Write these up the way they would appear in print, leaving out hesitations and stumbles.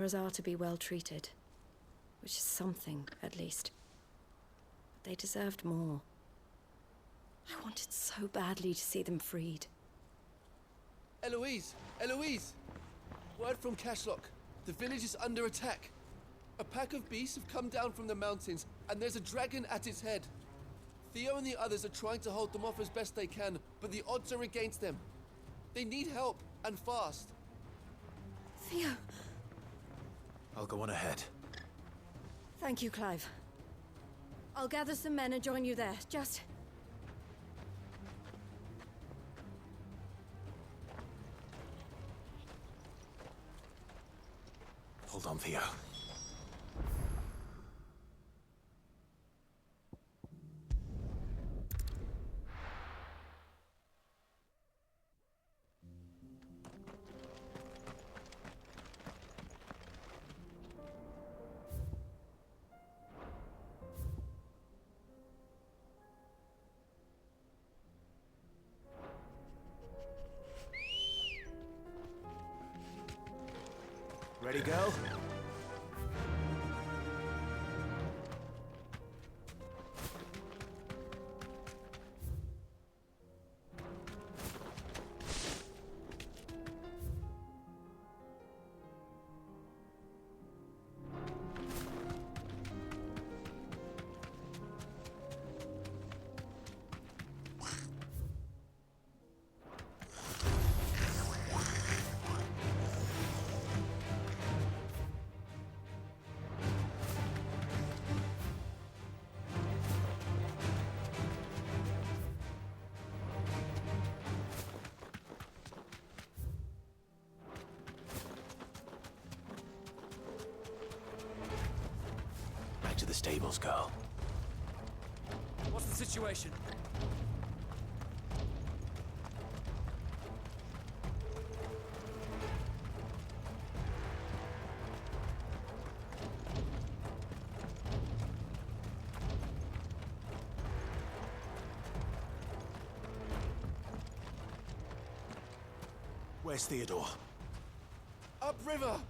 are to be well treated, which is something, at least. But they deserved more. I wanted so badly to see them freed. Eloise! Eloise! Word from Cashlock. The village is under attack. A pack of beasts have come down from the mountains, and there's a dragon at its head. Theo and the others are trying to hold them off as best they can, but the odds are against them. They need help, and fast. Theo! I'll go on ahead. Thank you, Clive. I'll gather some men and join you there. Just... Hold on, Theo. Ready, go? To the stables, girl. What's the situation? Where's Theodore? Upriver!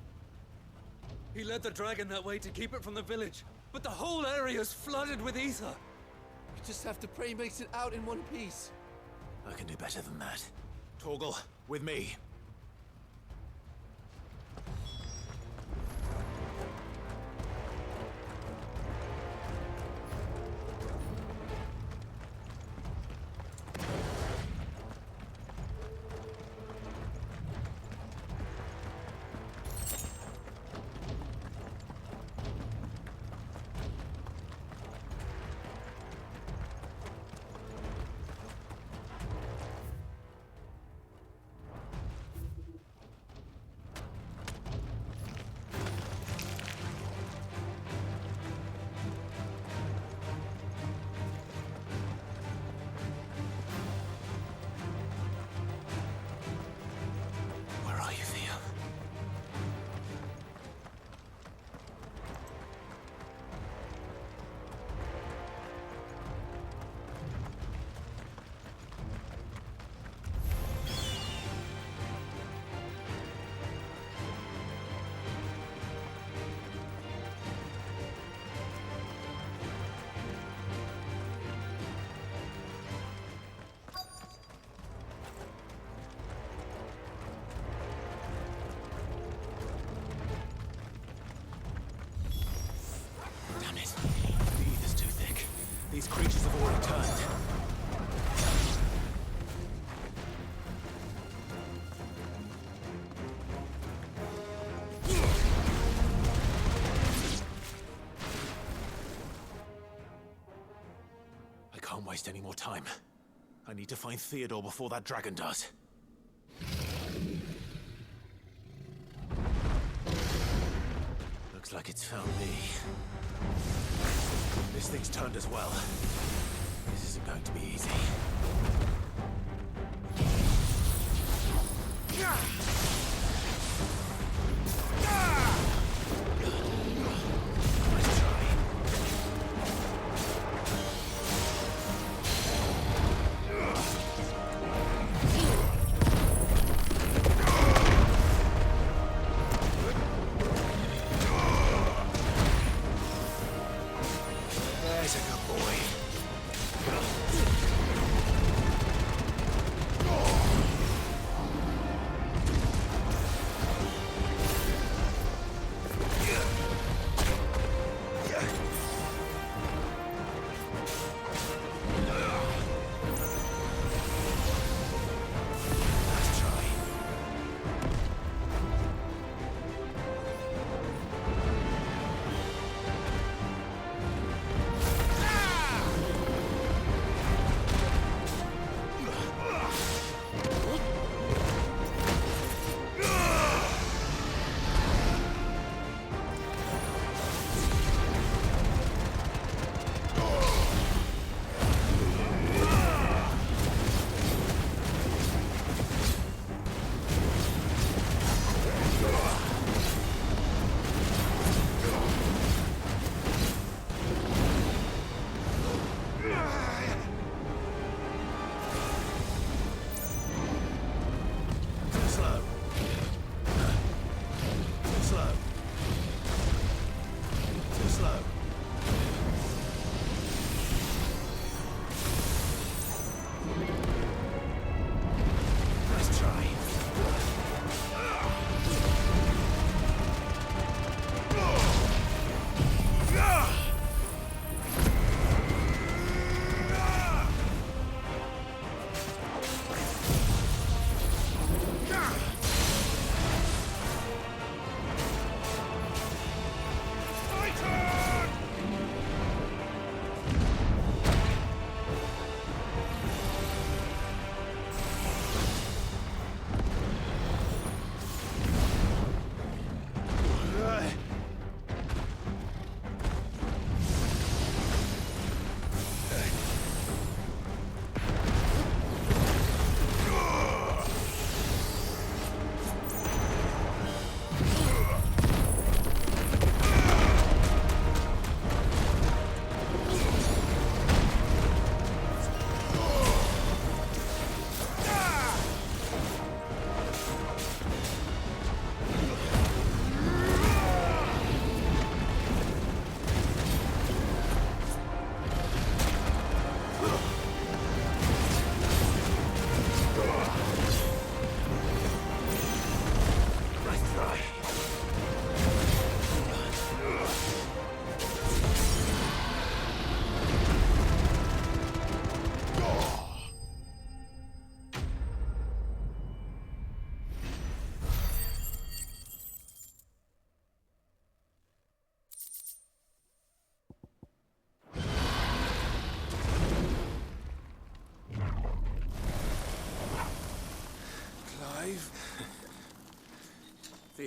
He led the dragon that way to keep it from the village, but the whole area's flooded with ether. We just have to pray he makes it out in one piece. I can do better than that. Torgal, with me. These creatures have already turned. I can't waste any more time. I need to find Theodore before that dragon does. Looks like it's found me. This thing's turned as well. This isn't going to be easy. Nice try.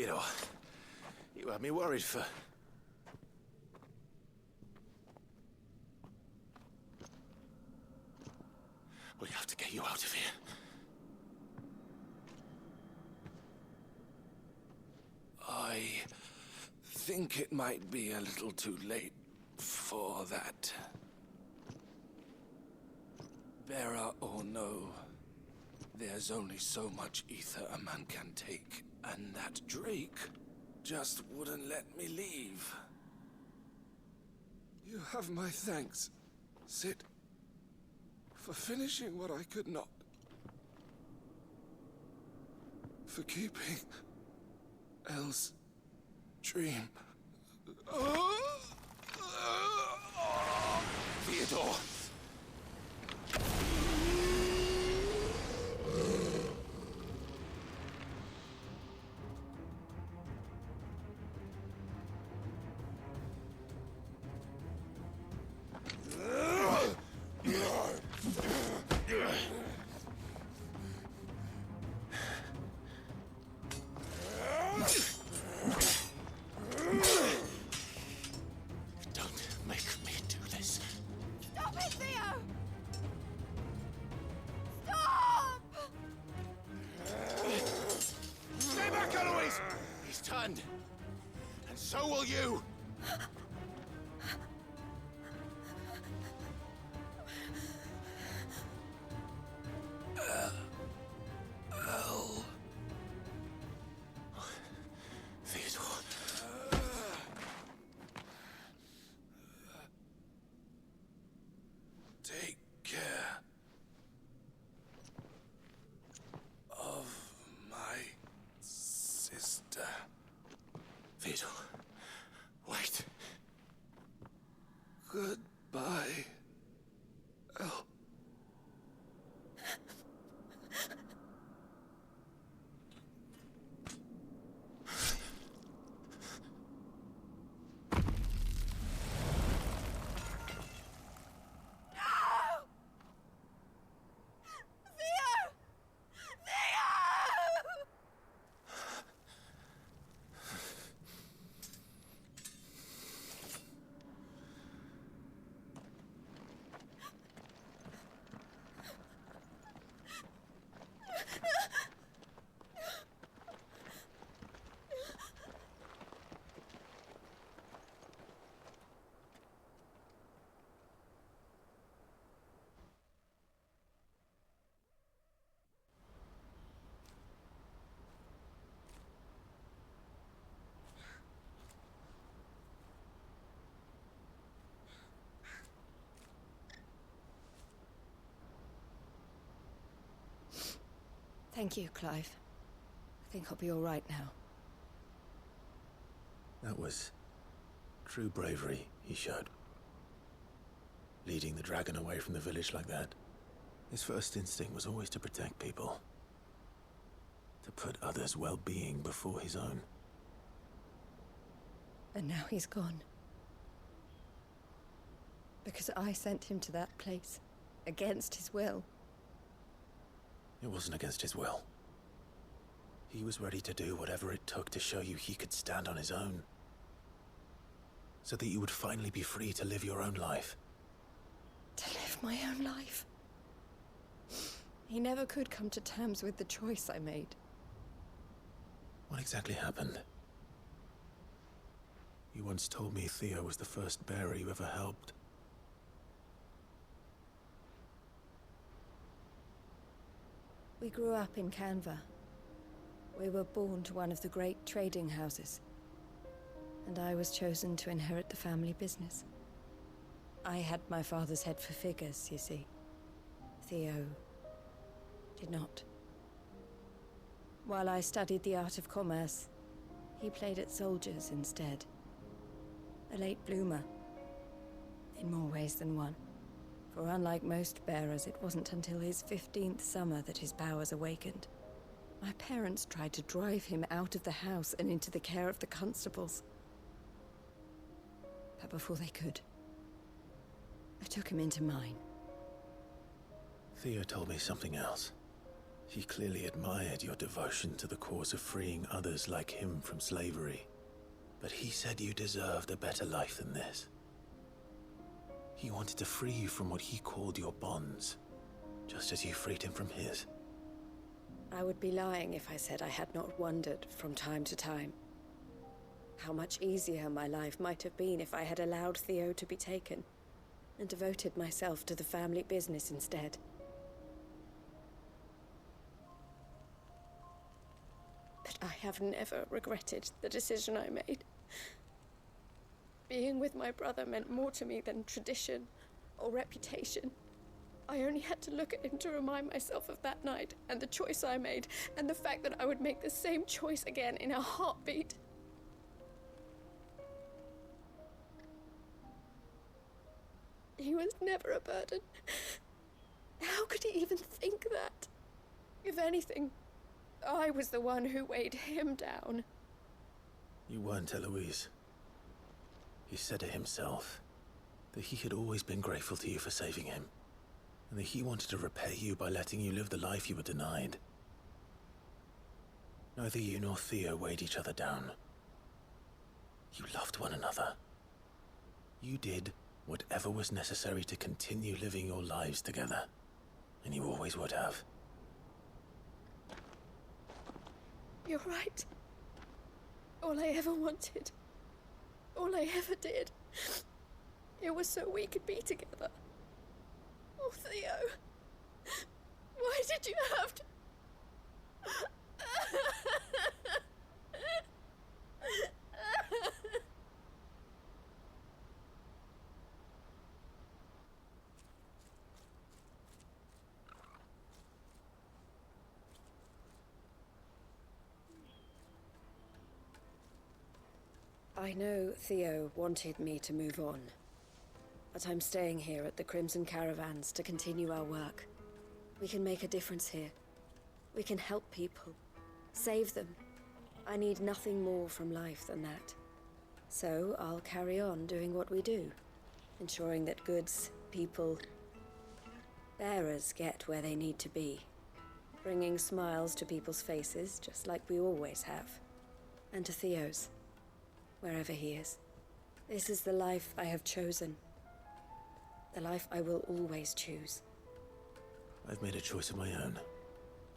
Theodore, you had me worried for... We have to get you out of here. I think it might be a little too late for that. Bearer or no, there's only so much ether a man can take, and that Drake just wouldn't let me leave. You have my thanks, Sid, for finishing what I could not. For keeping Elle's dream. Theodore! And so will you! Theodore. Take care of my sister. Theodore, wait. Goodbye, Elle. Thank you, Clive. I think I'll be all right now. That was true bravery he showed. Leading the dragon away from the village like that. His first instinct was always to protect people. To put others' well-being before his own. And now he's gone. Because I sent him to that place, against his will. It wasn't against his will. He was ready to do whatever it took to show you he could stand on his own. So that you would finally be free to live your own life. To live my own life? He never could come to terms with the choice I made. What exactly happened? You once told me Theo was the first bearer you ever helped. We grew up in Canva. We were born to one of the great trading houses. And I was chosen to inherit the family business. I had my father's head for figures, you see. Theo did not. While I studied the art of commerce, he played at soldiers instead. A late bloomer. In more ways than one. For unlike most bearers, it wasn't until his 15th summer that his powers awakened. My parents tried to drive him out of the house and into the care of the constables. But before they could, I took him into mine. Theo told me something else. He clearly admired your devotion to the cause of freeing others like him from slavery. But he said you deserved a better life than this. He wanted to free you from what he called your bonds, just as you freed him from his. I would be lying if I said I had not wondered from time to time how much easier my life might have been if I had allowed Theo to be taken and devoted myself to the family business instead. But I have never regretted the decision I made. Being with my brother meant more to me than tradition or reputation. I only had to look at him to remind myself of that night and the choice I made, and the fact that I would make the same choice again in a heartbeat. He was never a burden. How could he even think that? If anything, I was the one who weighed him down. You weren't, Eloise. He said it himself, that he had always been grateful to you for saving him, and that he wanted to repay you by letting you live the life you were denied. Neither you nor Theo weighed each other down. You loved one another. You did whatever was necessary to continue living your lives together, and you always would have. You're right. All I ever wanted, all I ever did, it was so we could be together. Oh, Theo, why did you have to... I know Theo wanted me to move on, but I'm staying here at the Crimson Caravans to continue our work. We can make a difference here. We can help people, save them. I need nothing more from life than that. So I'll carry on doing what we do, ensuring that goods, people, bearers get where they need to be, bringing smiles to people's faces just like we always have, and to Theo's. Wherever he is. This is the life I have chosen. The life I will always choose. I've made a choice of my own,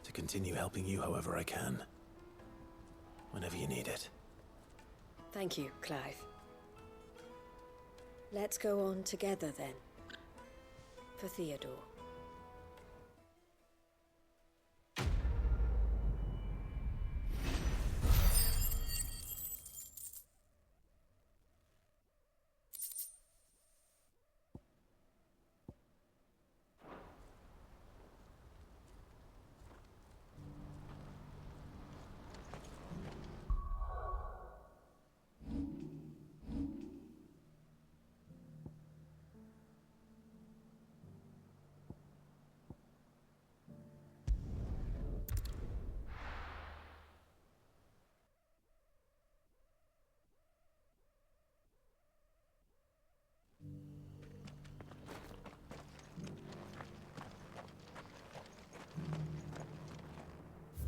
to continue helping you however I can. Whenever you need it. Thank you, Clive. Let's go on together then. For Theodore.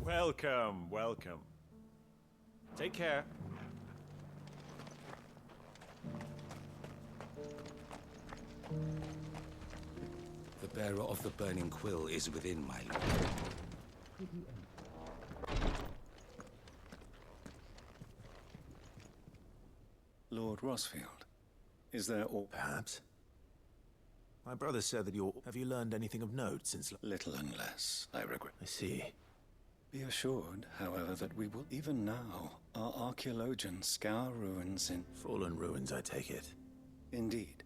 Welcome, welcome. Take care. The bearer of the burning quill is within, my lord. Lord Rosfield, is there all... Perhaps. My brother said that you're... Have you learned anything of note since... Little and less, I regret. I see. Be assured, however, that we will, even now, our archaeologians scour ruins in... Fallen ruins, I take it. Indeed.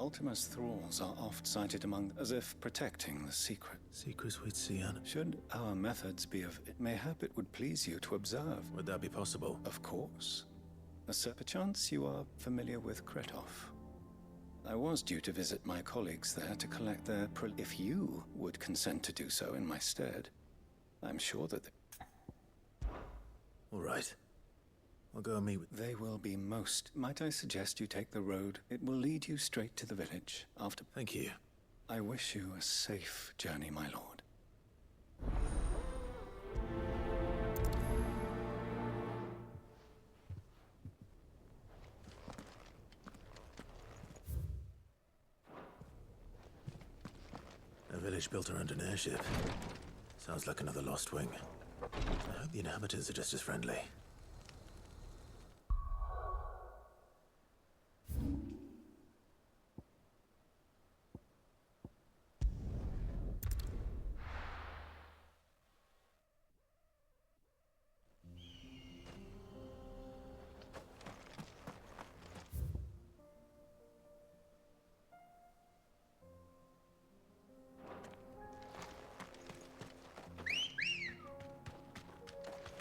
Ultima's thralls are oft cited among, as if protecting the secret. Secrets we'd see, Anna. Should our methods be of... Mayhap it would please you to observe. Would that be possible? Of course. Perchance you are familiar with Kretov. I was due to visit my colleagues there to collect their... If you would consent to do so in my stead, I'm sure that... All right. I'll go and meet with... They will be most... Might I suggest you take the road? It will lead you straight to the village. After... Thank you. I wish you a safe journey, my lord. village built around an airship. Sounds like another lost wing. I hope the inhabitants are just as friendly.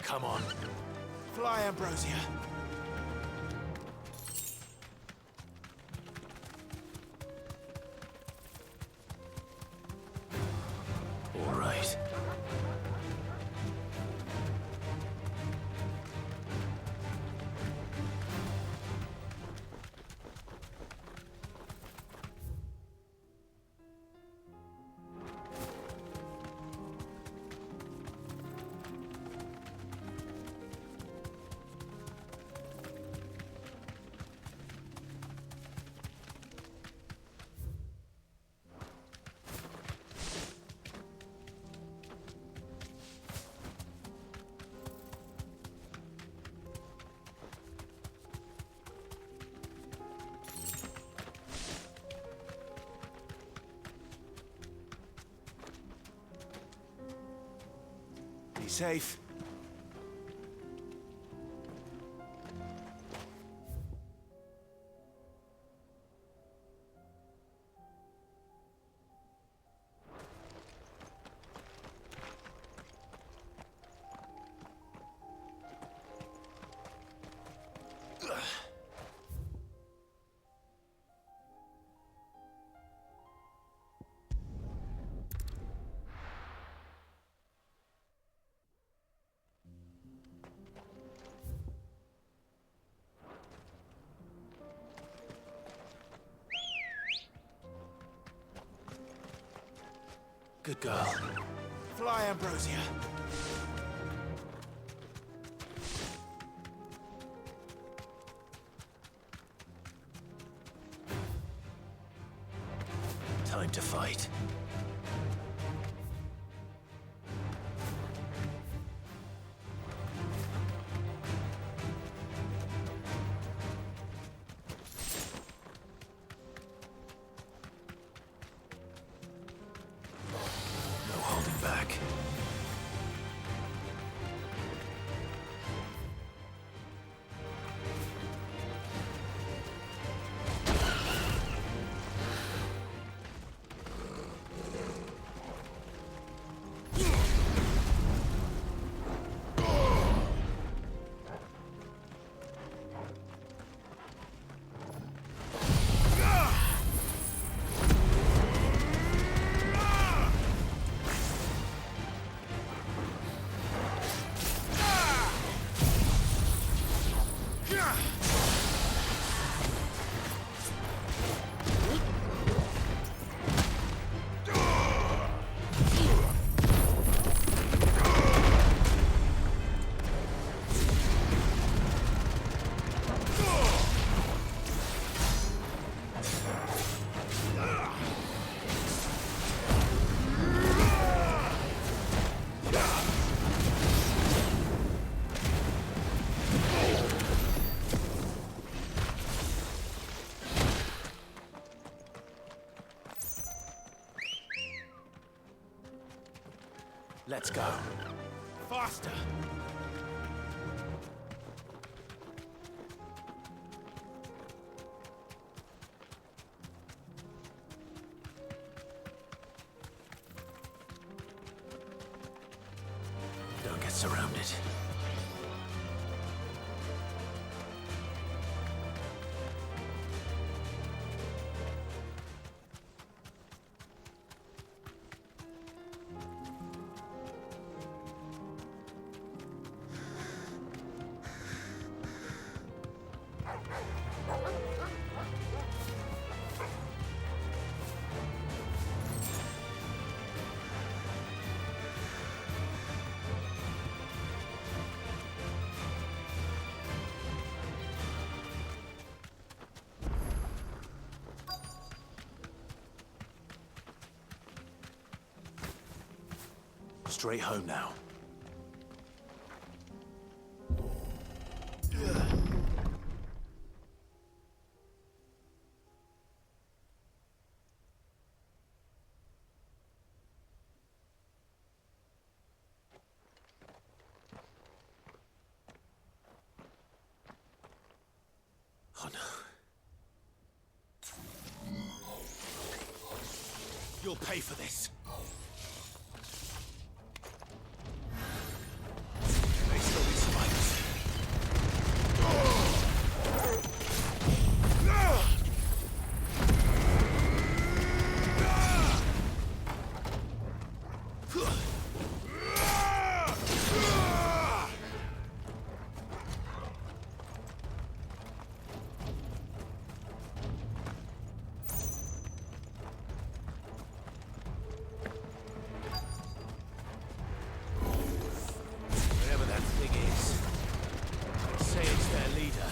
Come on. Fly, Ambrosia. All right. Be safe. Good girl. Fly, Ambrosia. Time to fight. No holding back. Let's go. Faster. Don't get surrounded. straight home now. Oh no. You'll pay for this. May still be survivors. Whatever that thing is, say it's their leader.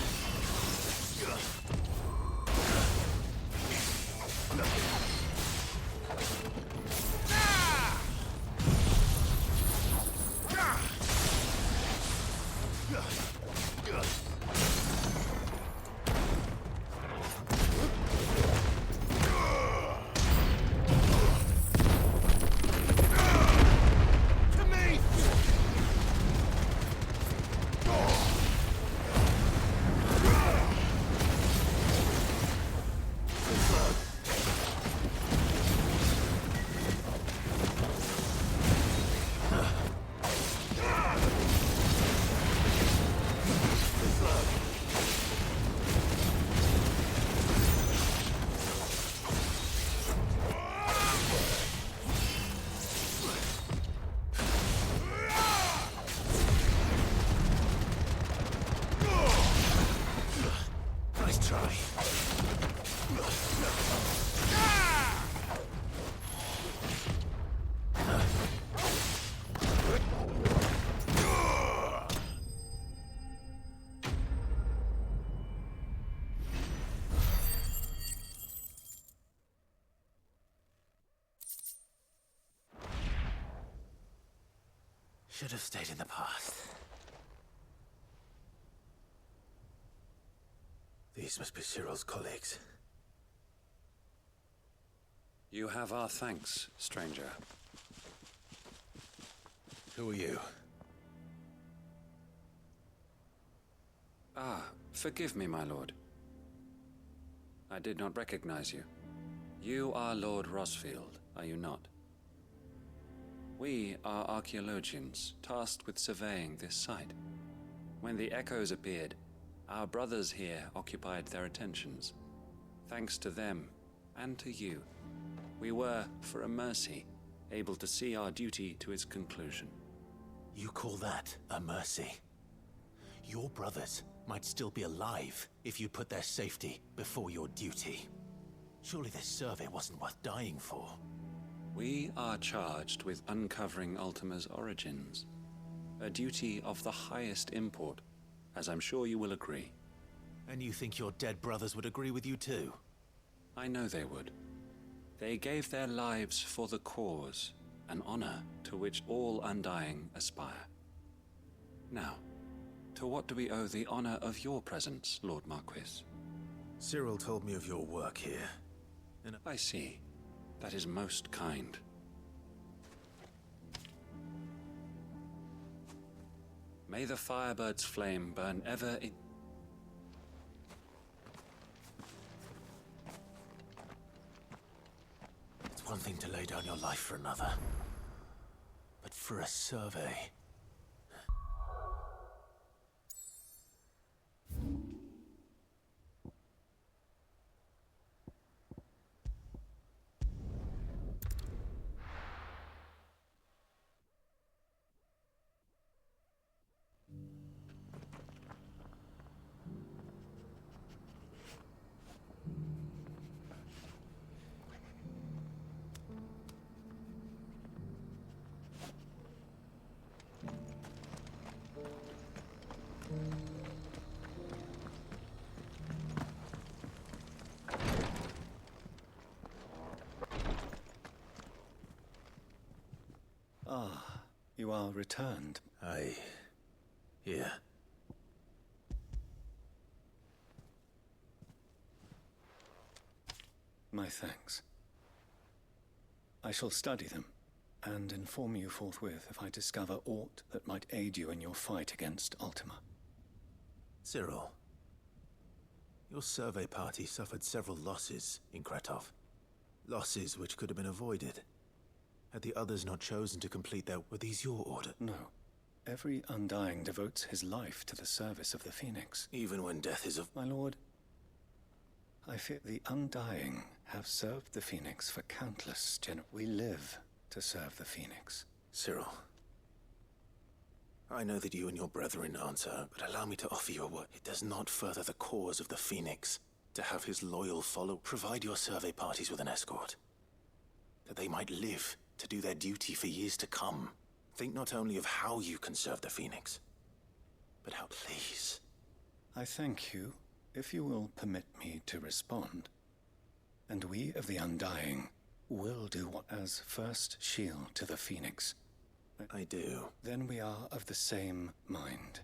Nice try. Should have stayed in the past. These must be Cyril's colleagues. You have our thanks, stranger. Who are you? Ah, forgive me, my lord. I did not recognize you. You are Lord Rosfield, are you not? We are archaeologians, tasked with surveying this site. When the echoes appeared, our brothers here occupied their attentions. Thanks to them, and to you, we were, for a mercy, able to see our duty to its conclusion. You call that a mercy? Your brothers might still be alive if you put their safety before your duty. Surely this survey wasn't worth dying for. We are charged with uncovering Ultima's origins, a duty of the highest import, as I'm sure you will agree. And you think your dead brothers would agree with you too? I know they would. They gave their lives for the cause, an honor to which all undying aspire. Now, to what do we owe the honor of your presence, Lord Marquis? Cyril told me of your work here. And I see. That is most kind. May the Firebird's flame burn ever in... It's one thing to lay down your life for another. But for a survey... You are returned. Yeah. My thanks. I shall study them, and inform you forthwith if I discover aught that might aid you in your fight against Ultima. Cyril, your survey party suffered several losses in Kretov. Losses which could have been avoided. Had the others not chosen to complete their... Were these your order? No. Every Undying devotes his life to the service of the Phoenix. Even when death is of... My lord, I fear the Undying have served the Phoenix for countless We live to serve the Phoenix. Cyril, I know that you and your brethren answer, but allow me to offer you a word. It does not further the cause of the Phoenix to have his loyal follow. Provide your survey parties with an escort, that they might live to do their duty for years to come. Think not only of how you can serve the Phoenix, but how, please. I thank you, if you will permit me to respond. And we of the Undying will do what as first shield to the Phoenix. I do. Then we are of the same mind.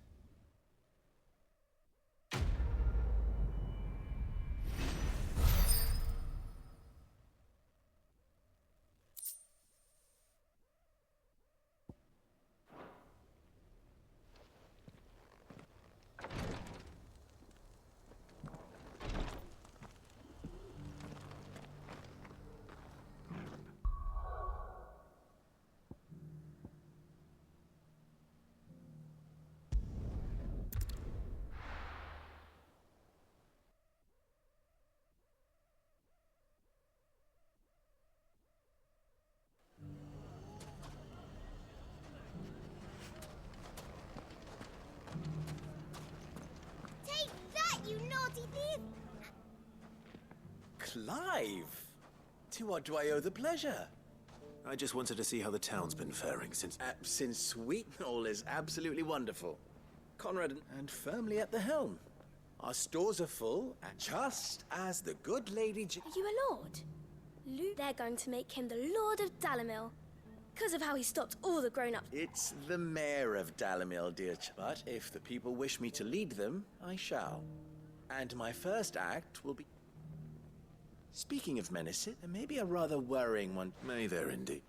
Clive! To what do I owe the pleasure? I just wanted to see how the town's been faring since... Since Sweet all is absolutely wonderful. Conrad and firmly at the helm. Our stores are full, and just as the good lady Are you a lord? They're going to make him the Lord of Dalimil, because of how he stopped all the grown-ups. It's the mayor of Dalimil, dear but if the people wish me to lead them, I shall. And my first act will be... Speaking of menaces, there may be a rather worrying one. May there indeed.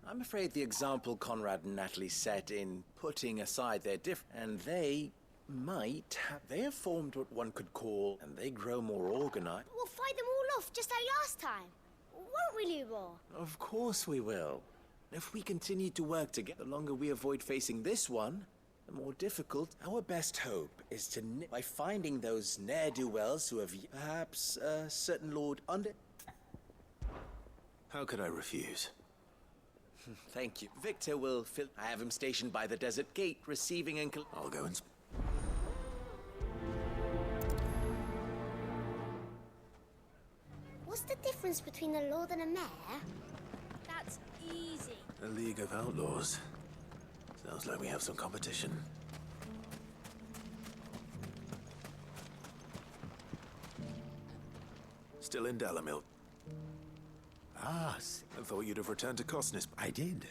I'm afraid the example Conrad and Natalie set in putting aside their and they might have... They have formed what one could call, and they grow more organized. We'll fight them all off just like last time. Won't we, Lubor? Of course we will. If we continue to work together, the longer we avoid facing this one, the more difficult. Our best hope is to by finding those ne'er-do-wells who have perhaps a certain lord under... How could I refuse? Thank you. Victor will fill... I have him stationed by the desert gate, receiving and... I'll go and... What's the difference between a lord and a mayor? That's easy. A League of Outlaws. Sounds like we have some competition. Still in Dalimil. Ah, I thought you'd have returned to Kosnis. I did.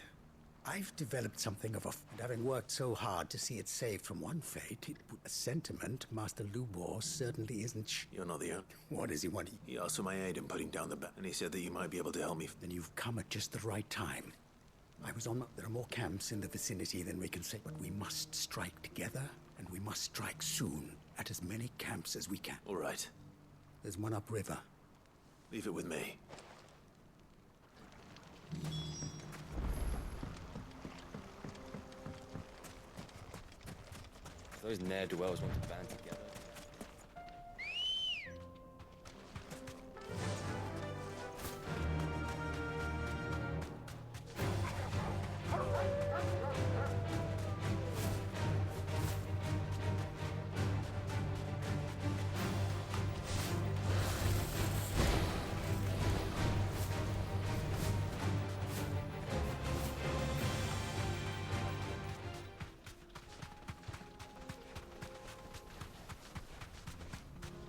I've developed something of a... And having worked so hard to see it saved from one fate, a sentiment Master Lubor certainly isn't... You're not the only... What does he want? He asked for my aid in putting down the... And he said that you might be able to help me. Then you've come at just the right time. I was on... There are more camps in the vicinity than we can say, but we must strike together, and we must strike soon at as many camps as we can. All right. There's one upriver. Leave it with me. Those ne'er-do-wells want to band together.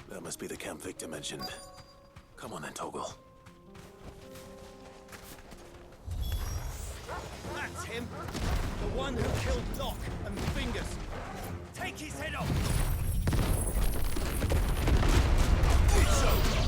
That must be the camp Victor mentioned. Come on then, Toggle. That's him! The one who killed Locke and Fingers! Take his head off! It's over!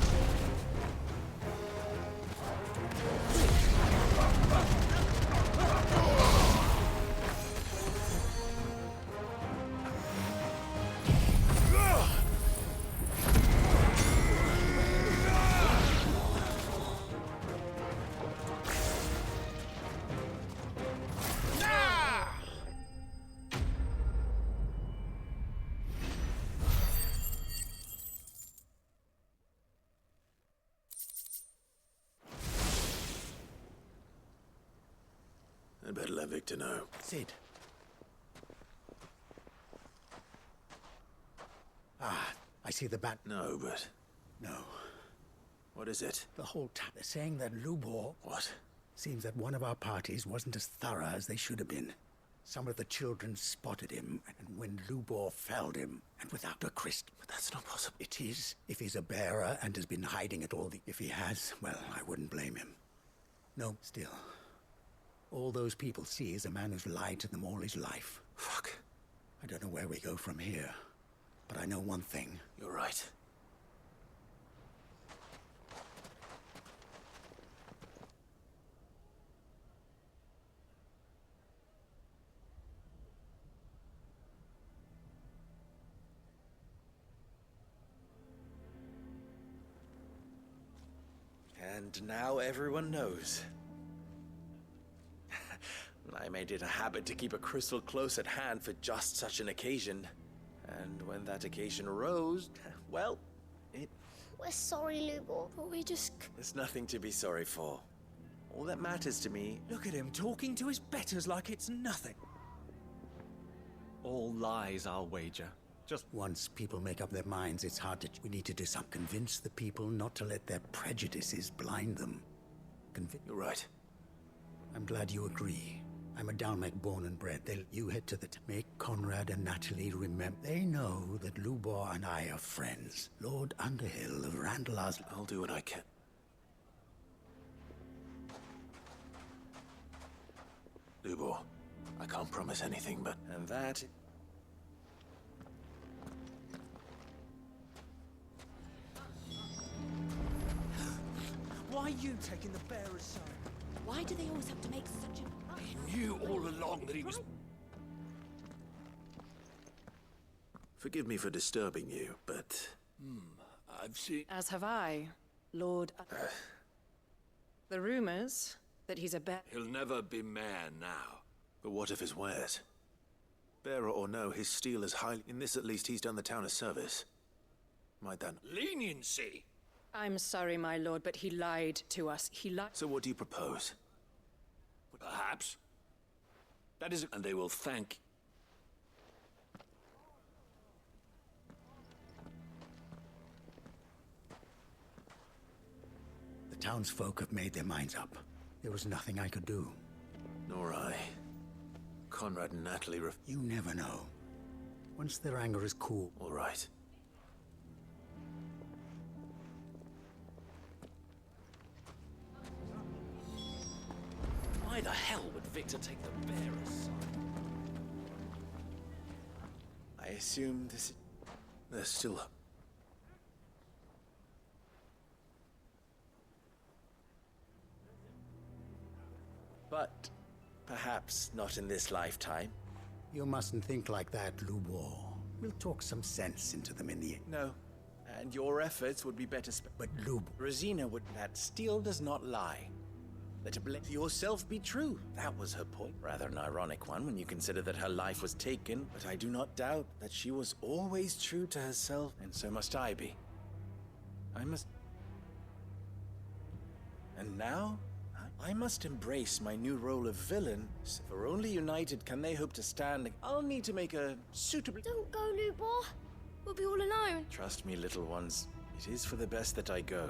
I'd better let Victor know. Sid. Ah, I see the bat. No, but... No. What is it? The whole time. They're saying that Lubor... What? Seems that one of our parties wasn't as thorough as they should have been. Some of the children spotted him, and when Lubor felled him, and without a crystal... But that's not possible. It is, if he's a bearer and has been hiding it all. If he has, well, I wouldn't blame him. No, still... All those people see is a man who's lied to them all his life. Fuck. I don't know where we go from here, but I know one thing. You're right. And now everyone knows. I made it a habit to keep a crystal close at hand for just such an occasion. And when that occasion arose, well, We're sorry, Lubor, but we just... there's nothing to be sorry for. All that matters to me... Look at him talking to his betters like it's nothing. All lies, I'll wager. Just once people make up their minds, it's hard to... We need to do something. Convince the people not to let their prejudices blind them. You're right. I'm glad you agree. I'm a Dalmec born and bred. You head to the... Make Conrad and Natalie remember. They know that Lubor and I are friends. Lord Underhill of Randal's... I'll do what I can. Lubor, I can't promise anything, but... And that... Why are you taking the bearer's side? Why do they always have to make such a... He knew all along that he was... Forgive me for disturbing you, but... I've seen... As have I, Lord... The rumors that he's a bear... He'll never be mayor now. But what if his wares? Bearer or no, his steel is highly... In this at least, he's done the town a service. Might that... Leniency! I'm sorry, my lord, but he lied to us. He lied... So what do you propose? Perhaps. That is... And they will thank... The townsfolk have made their minds up. There was nothing I could do. Nor I. Conrad and Natalie You never know. Once their anger is cool... All right. Why the hell would Victor take the bearer's side? I assume this... There's still... But perhaps not in this lifetime. You mustn't think like that, Lubor. We'll talk some sense into them in the end. No. And your efforts would be better spent. But Lub... Rosina would... That steel does not lie. Let yourself be true. That was her point. Rather an ironic one when you consider that her life was taken. But I do not doubt that she was always true to herself, and so must I be. I must... And now, I must embrace my new role of villain. For only united can they hope to stand. I'll need to make a suitable... Don't go, Lubor. We'll be all alone. Trust me, little ones. It is for the best that I go.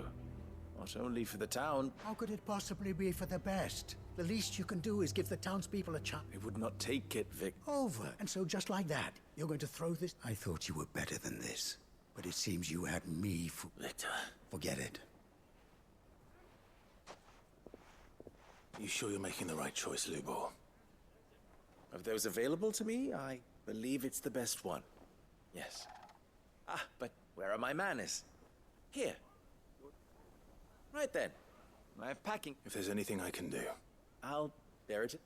Not only for the town. How could it possibly be for the best? The least you can do is give the townspeople a chance. I would not take it, Vic. Over. And so just like that, you're going to throw this? I thought you were better than this. But it seems you had me for... Victor. Forget it. You sure you're making the right choice, Lubor? Of those available to me, I believe it's the best one. Yes. Ah, but where are my manners? Here. Right then. My packing. If there's anything I can do. I'll bear it.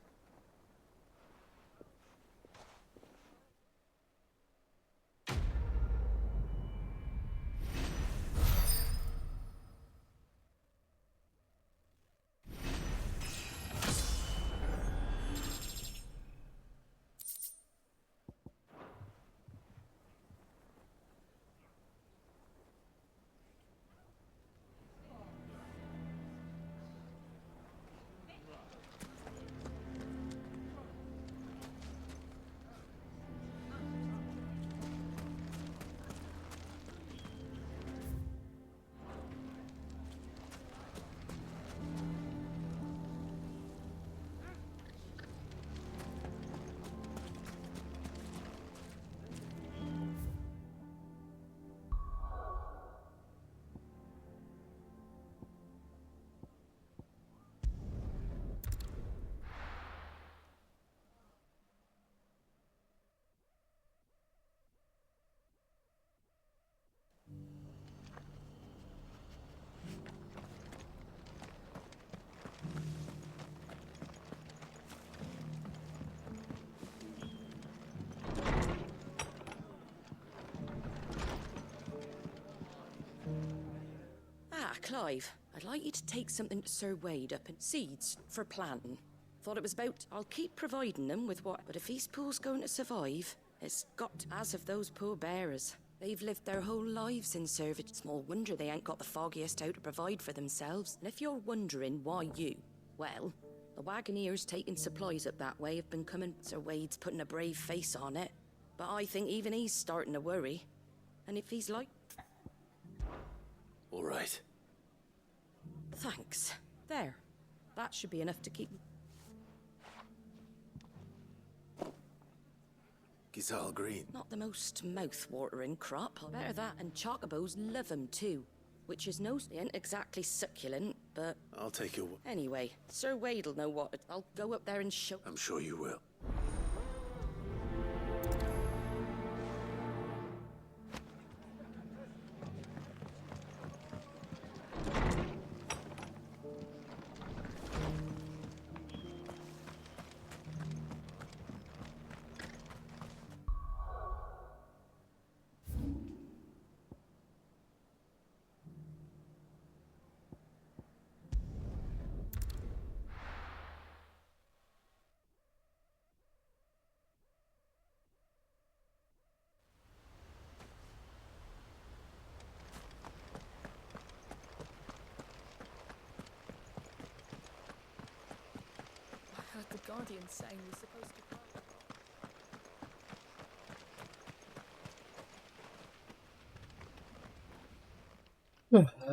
Clive, I'd like you to take something to Sir Wade up in seeds for planting. Thought it was about, I'll keep providing them with what, but if his pool's going to survive, it's got to, as of those poor bearers. They've lived their whole lives in service. Small wonder they ain't got the foggiest how to provide for themselves. And if you're wondering why you, well, the Wagoneers taking supplies up that way have been coming. Sir Wade's putting a brave face on it, but I think even he's starting to worry. And if he's like... All right. Thanks. There. That should be enough to keep... Gizal Green. Not the most mouth-watering crop. Better that, and chocobos love 'em too. Which is no... They ain't exactly succulent, but... I'll take your... Anyway, Sir Wade'll know what... I'll go up there and show... I'm sure you will. The Guardian saying we're supposed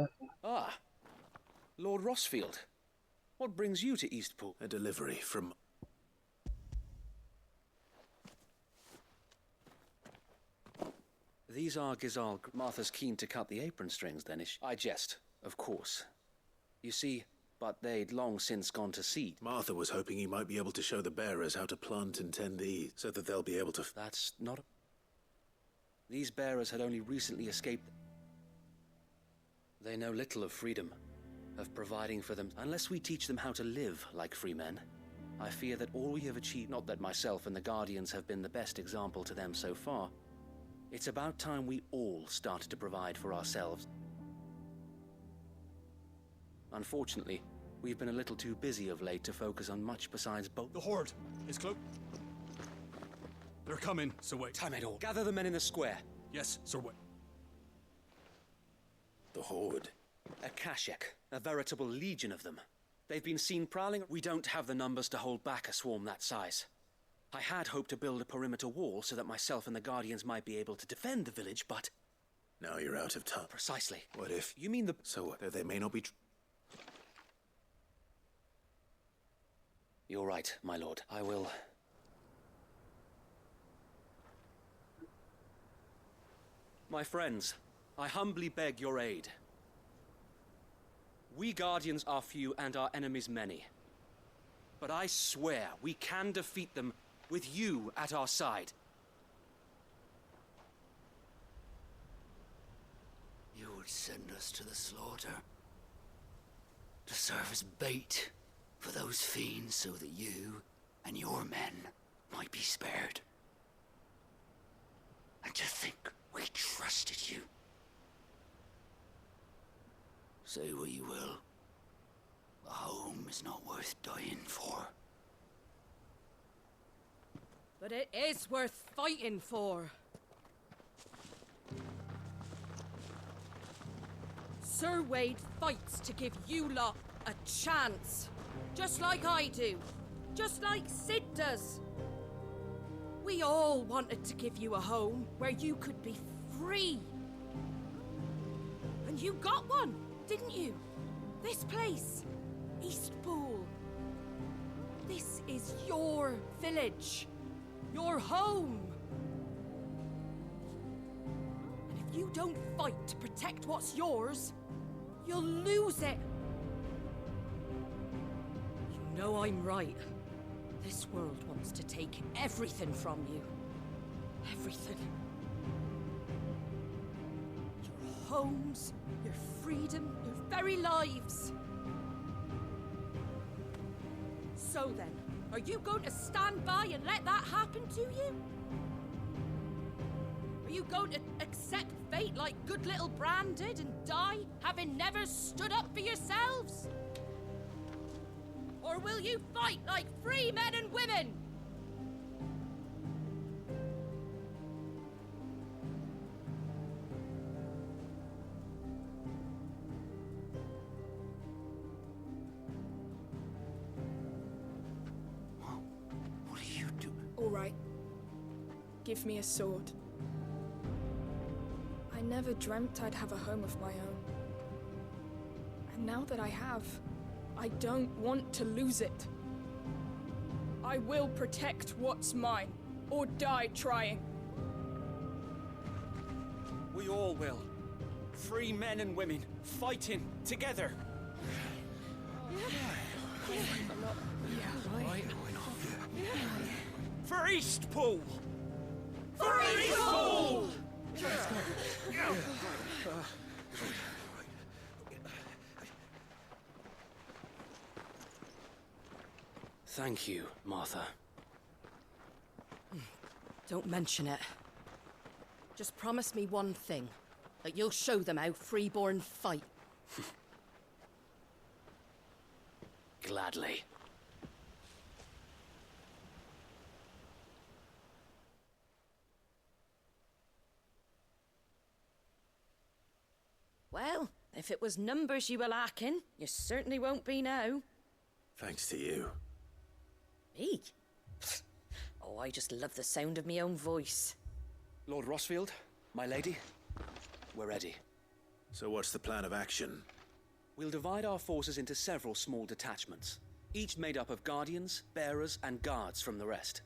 to... Ah, Lord Rossfield. What brings you to Eastpool? A delivery from... These are Gizal. Martha's keen to cut the apron strings, then, is she? I jest, of course. You see, but they'd long since gone to seed. Martha was hoping he might be able to show the bearers how to plant and tend these, so that they'll be able to... That's not... These bearers had only recently escaped... They know little of freedom, of providing for them. Unless we teach them how to live like free men, I fear that all we have achieved... Not that myself and the Guardians have been the best example to them so far. It's about time we all started to provide for ourselves. Unfortunately, we've been a little too busy of late to focus on much besides both. The Horde is close. They're coming, Sir Wade. Time it all. Gather the men in the square. Yes, Sir Wade. The Horde? A Kashek, a veritable legion of them. They've been seen prowling. We don't have the numbers to hold back a swarm that size. I had hoped to build a perimeter wall so that myself and the Guardians might be able to defend the village, but... Now you're out of time. Precisely. What if... You mean the... So what? They may not be... You're right, my lord. I will... My friends, I humbly beg your aid. We Guardians are few and our enemies many. But I swear we can defeat them with you at our side. You would send us to the slaughter, to serve as bait for those fiends so that you and your men might be spared. And to think we trusted you. Say what you will. A home is not worth dying for. But it is worth fighting for. Sir Wade fights to give you lot a chance. Just like I do. Just like Sid does. We all wanted to give you a home where you could be free. And you got one, didn't you? This place. Eastpool. This is your village. Your home. And if you don't fight to protect what's yours, you'll lose it. You know I'm right. This world wants to take everything from you. Everything. Your homes, your freedom, your very lives. So then, are you going to stand by and let that happen to you? Are you going to accept fate like good little Bran did and die, having never stood up for yourselves? Or will you fight like free men and women? What do you do? All right. Give me a sword. I never dreamt I'd have a home of my own. And now that I have, I don't want to lose it. I will protect what's mine, or die trying. We all will. Free men and women, fighting together. For Eastpool! For Eastpool! Thank you, Martha. Don't mention it. Just promise me one thing. That you'll show them how freeborn fight. Gladly. Well, if it was numbers you were lacking, you certainly won't be now. Thanks to you. Me? Oh, I just love the sound of my own voice. Lord Rossfield, my lady, we're ready. So what's the plan of action? We'll divide our forces into several small detachments, each made up of guardians, bearers, and guards from the rest.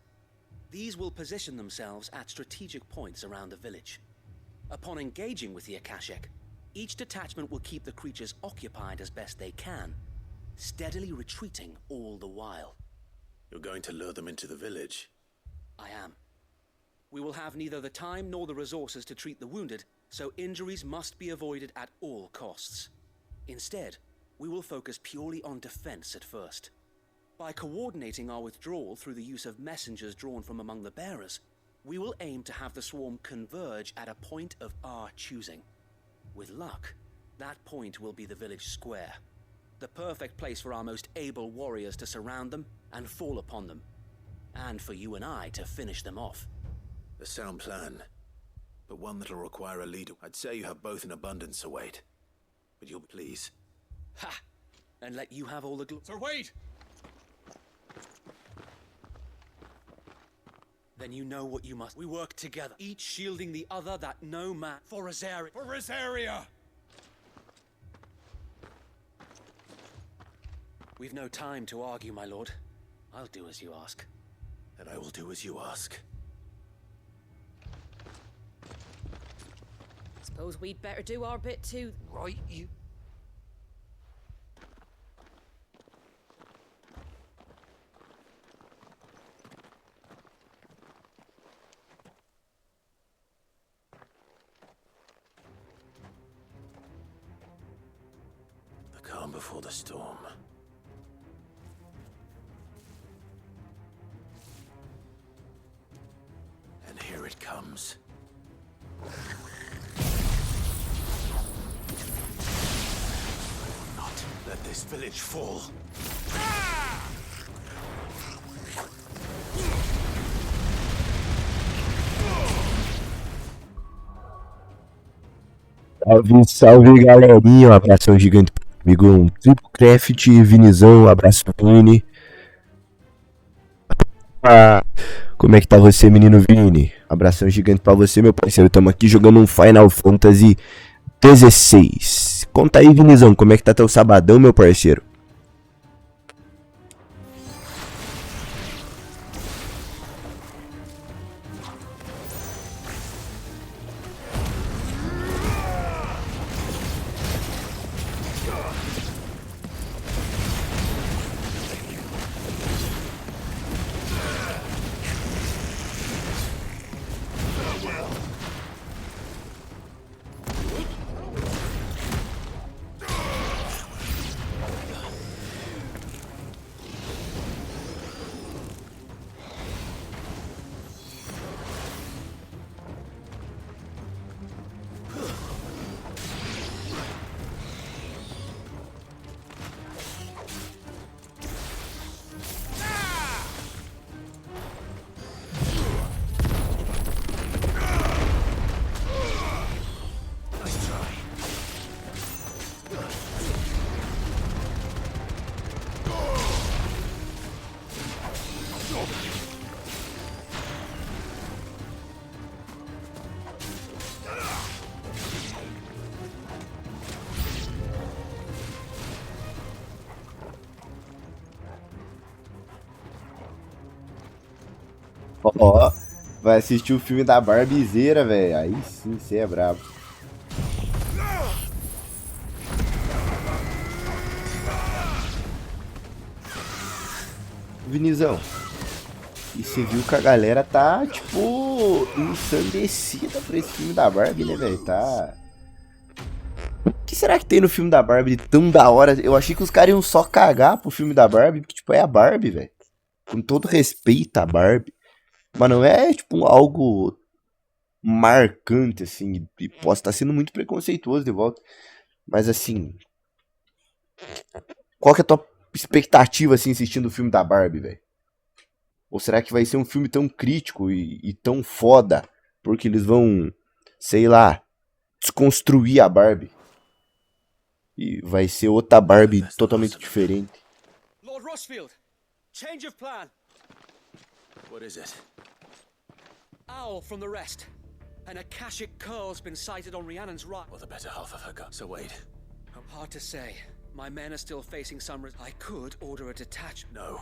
These will position themselves at strategic points around the village. Upon engaging with the Akashic, each detachment will keep the creatures occupied as best they can, steadily retreating all the while. You're going to lure them into the village? I am. We will have neither the time nor the resources to treat the wounded, so injuries must be avoided at all costs. Instead, we will focus purely on defense at first. By coordinating our withdrawal through the use of messengers drawn from among the bearers, we will aim to have the swarm converge at a point of our choosing. With luck, that point will be the village square. The perfect place for our most able warriors to surround them and fall upon them. And for you and I to finish them off. A sound plan, but one that'll require a leader. I'd say you have both in abundance, Sir Wade. But you'll please. Ha! And let you have all the Sir Wade! Then you know what you must. We work together, each shielding the other, that no man... For Rosaria! For Rosaria! We've no time to argue, my lord. I'll do as you ask. And I will do as you ask. Suppose we'd better do our bit too. Right, you... before the storm. And here it comes. Not let this village fall. Salve, salve galerinha, um abração gigante pro amigo, um triplo craft, Vinizão, um abraço pra Vini. Como é que tá você, menino Vini? Abração gigante pra você, meu parceiro, tamo aqui jogando um Final Fantasy XVI. Conta aí, Vinizão, como é que tá teu sabadão, meu parceiro? Ó, vai assistir o filme da Barbizeira, velho. Aí sim, você é brabo. Vinizão, e você viu que a galera tá, tipo, ensandecida pra esse filme da Barbie, né, velho? Tá... O que será que tem no filme da Barbie de tão da hora? Eu achei que os caras iam só cagar pro filme da Barbie, porque, tipo, é a Barbie, velho. Com todo respeito à Barbie. Mas não é, tipo, algo marcante, assim. E posso estar sendo muito preconceituoso de volta. Mas, assim... Qual que é a tua expectativa, assim, assistindo o filme da Barbie, velho? Ou será que vai ser um filme tão crítico e tão foda? Porque eles vão, sei lá, desconstruir a Barbie. E vai ser outra Barbie totalmente diferente. Lord Rossfield, change of plan. What is it? Owl from the rest. An Akashic curl's been sighted on Rhiannon's right. Or the better half of her gun. So wait. Hard to say. My men are still facing some I could order a detachment. No.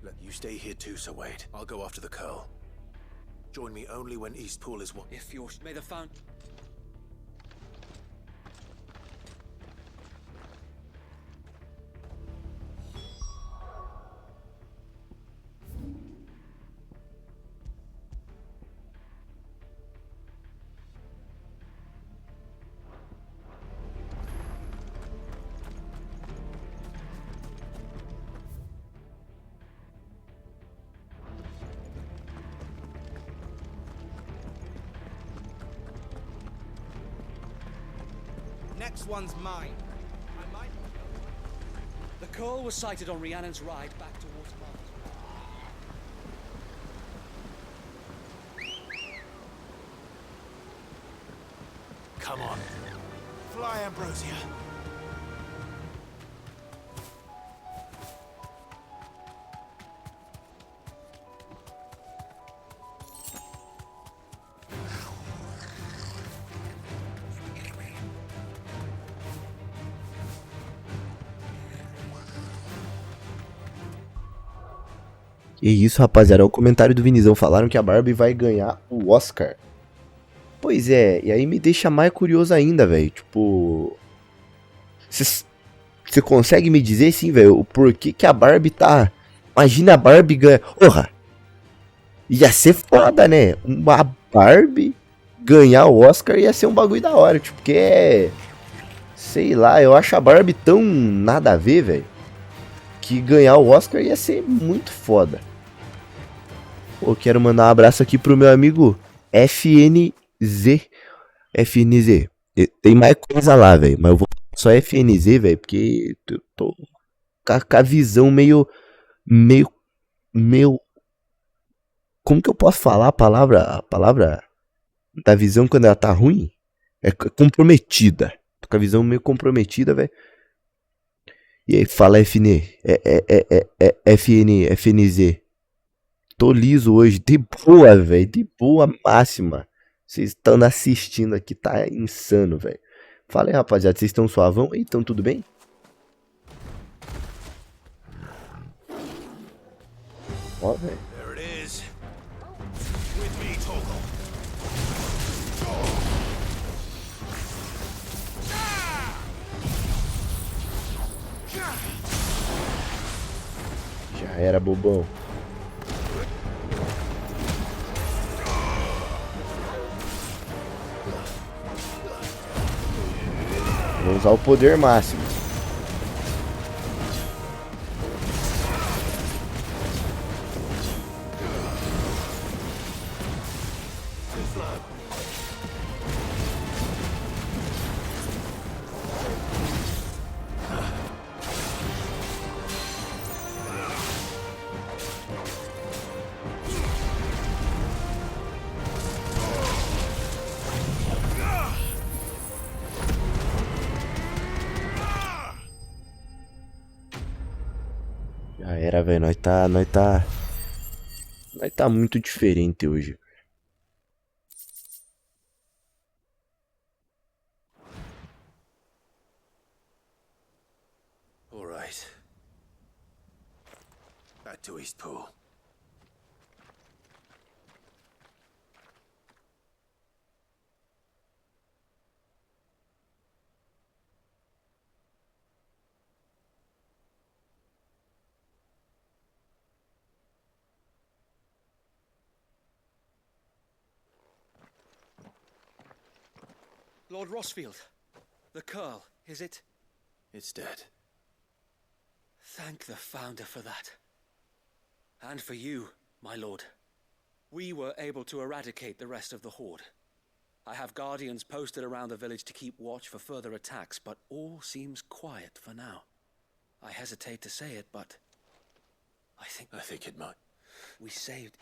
Let you stay here too, Sir Wade. I'll go after the curl. Join me only when Eastpool is what. If you're... May the found... Next one's mine. I might... The curl was sighted on Rhiannon's ride back towards Mars. Come on. Fly, Ambrosia. E isso, rapaziada, é o comentário do Vinizão. Falaram que a Barbie vai ganhar o Oscar. Pois é, e aí me deixa mais curioso ainda, velho. Tipo... Você consegue me dizer, sim, velho, o porquê que a Barbie tá... Imagina a Barbie ganhar... Porra! Ia ser foda, né? Uma Barbie ganhar o Oscar ia ser um bagulho da hora. Tipo, porque é... Sei lá, eu acho a Barbie tão nada a ver, velho, que ganhar o Oscar ia ser muito foda. Pô, quero mandar um abraço aqui pro meu amigo FNZ. FNZ. Tem mais coisa lá, velho, mas eu vou só FNZ, velho, porque eu tô com a visão meio... Como que eu posso falar a palavra da visão quando ela tá ruim? É comprometida. Tô com a visão meio comprometida, velho. E aí, fala FNZ. Tô liso hoje, de boa, velho, de boa máxima. Vocês estão assistindo aqui, tá insano, velho. Fala aí, rapaziada, vocês estão suavão aí? Estão tudo bem? Ó, velho. Já era, bobão. Vou usar o poder máximo. Já era, velho. Nós tá muito diferente hoje. All right. Back to Eastpool. Lord Rossfield, the Curl, is it? It's dead. Thank the Founder for that. And for you, my lord. We were able to eradicate the rest of the Horde. I have guardians posted around the village to keep watch for further attacks, but all seems quiet for now. I hesitate to say it, but I think it might. We saved.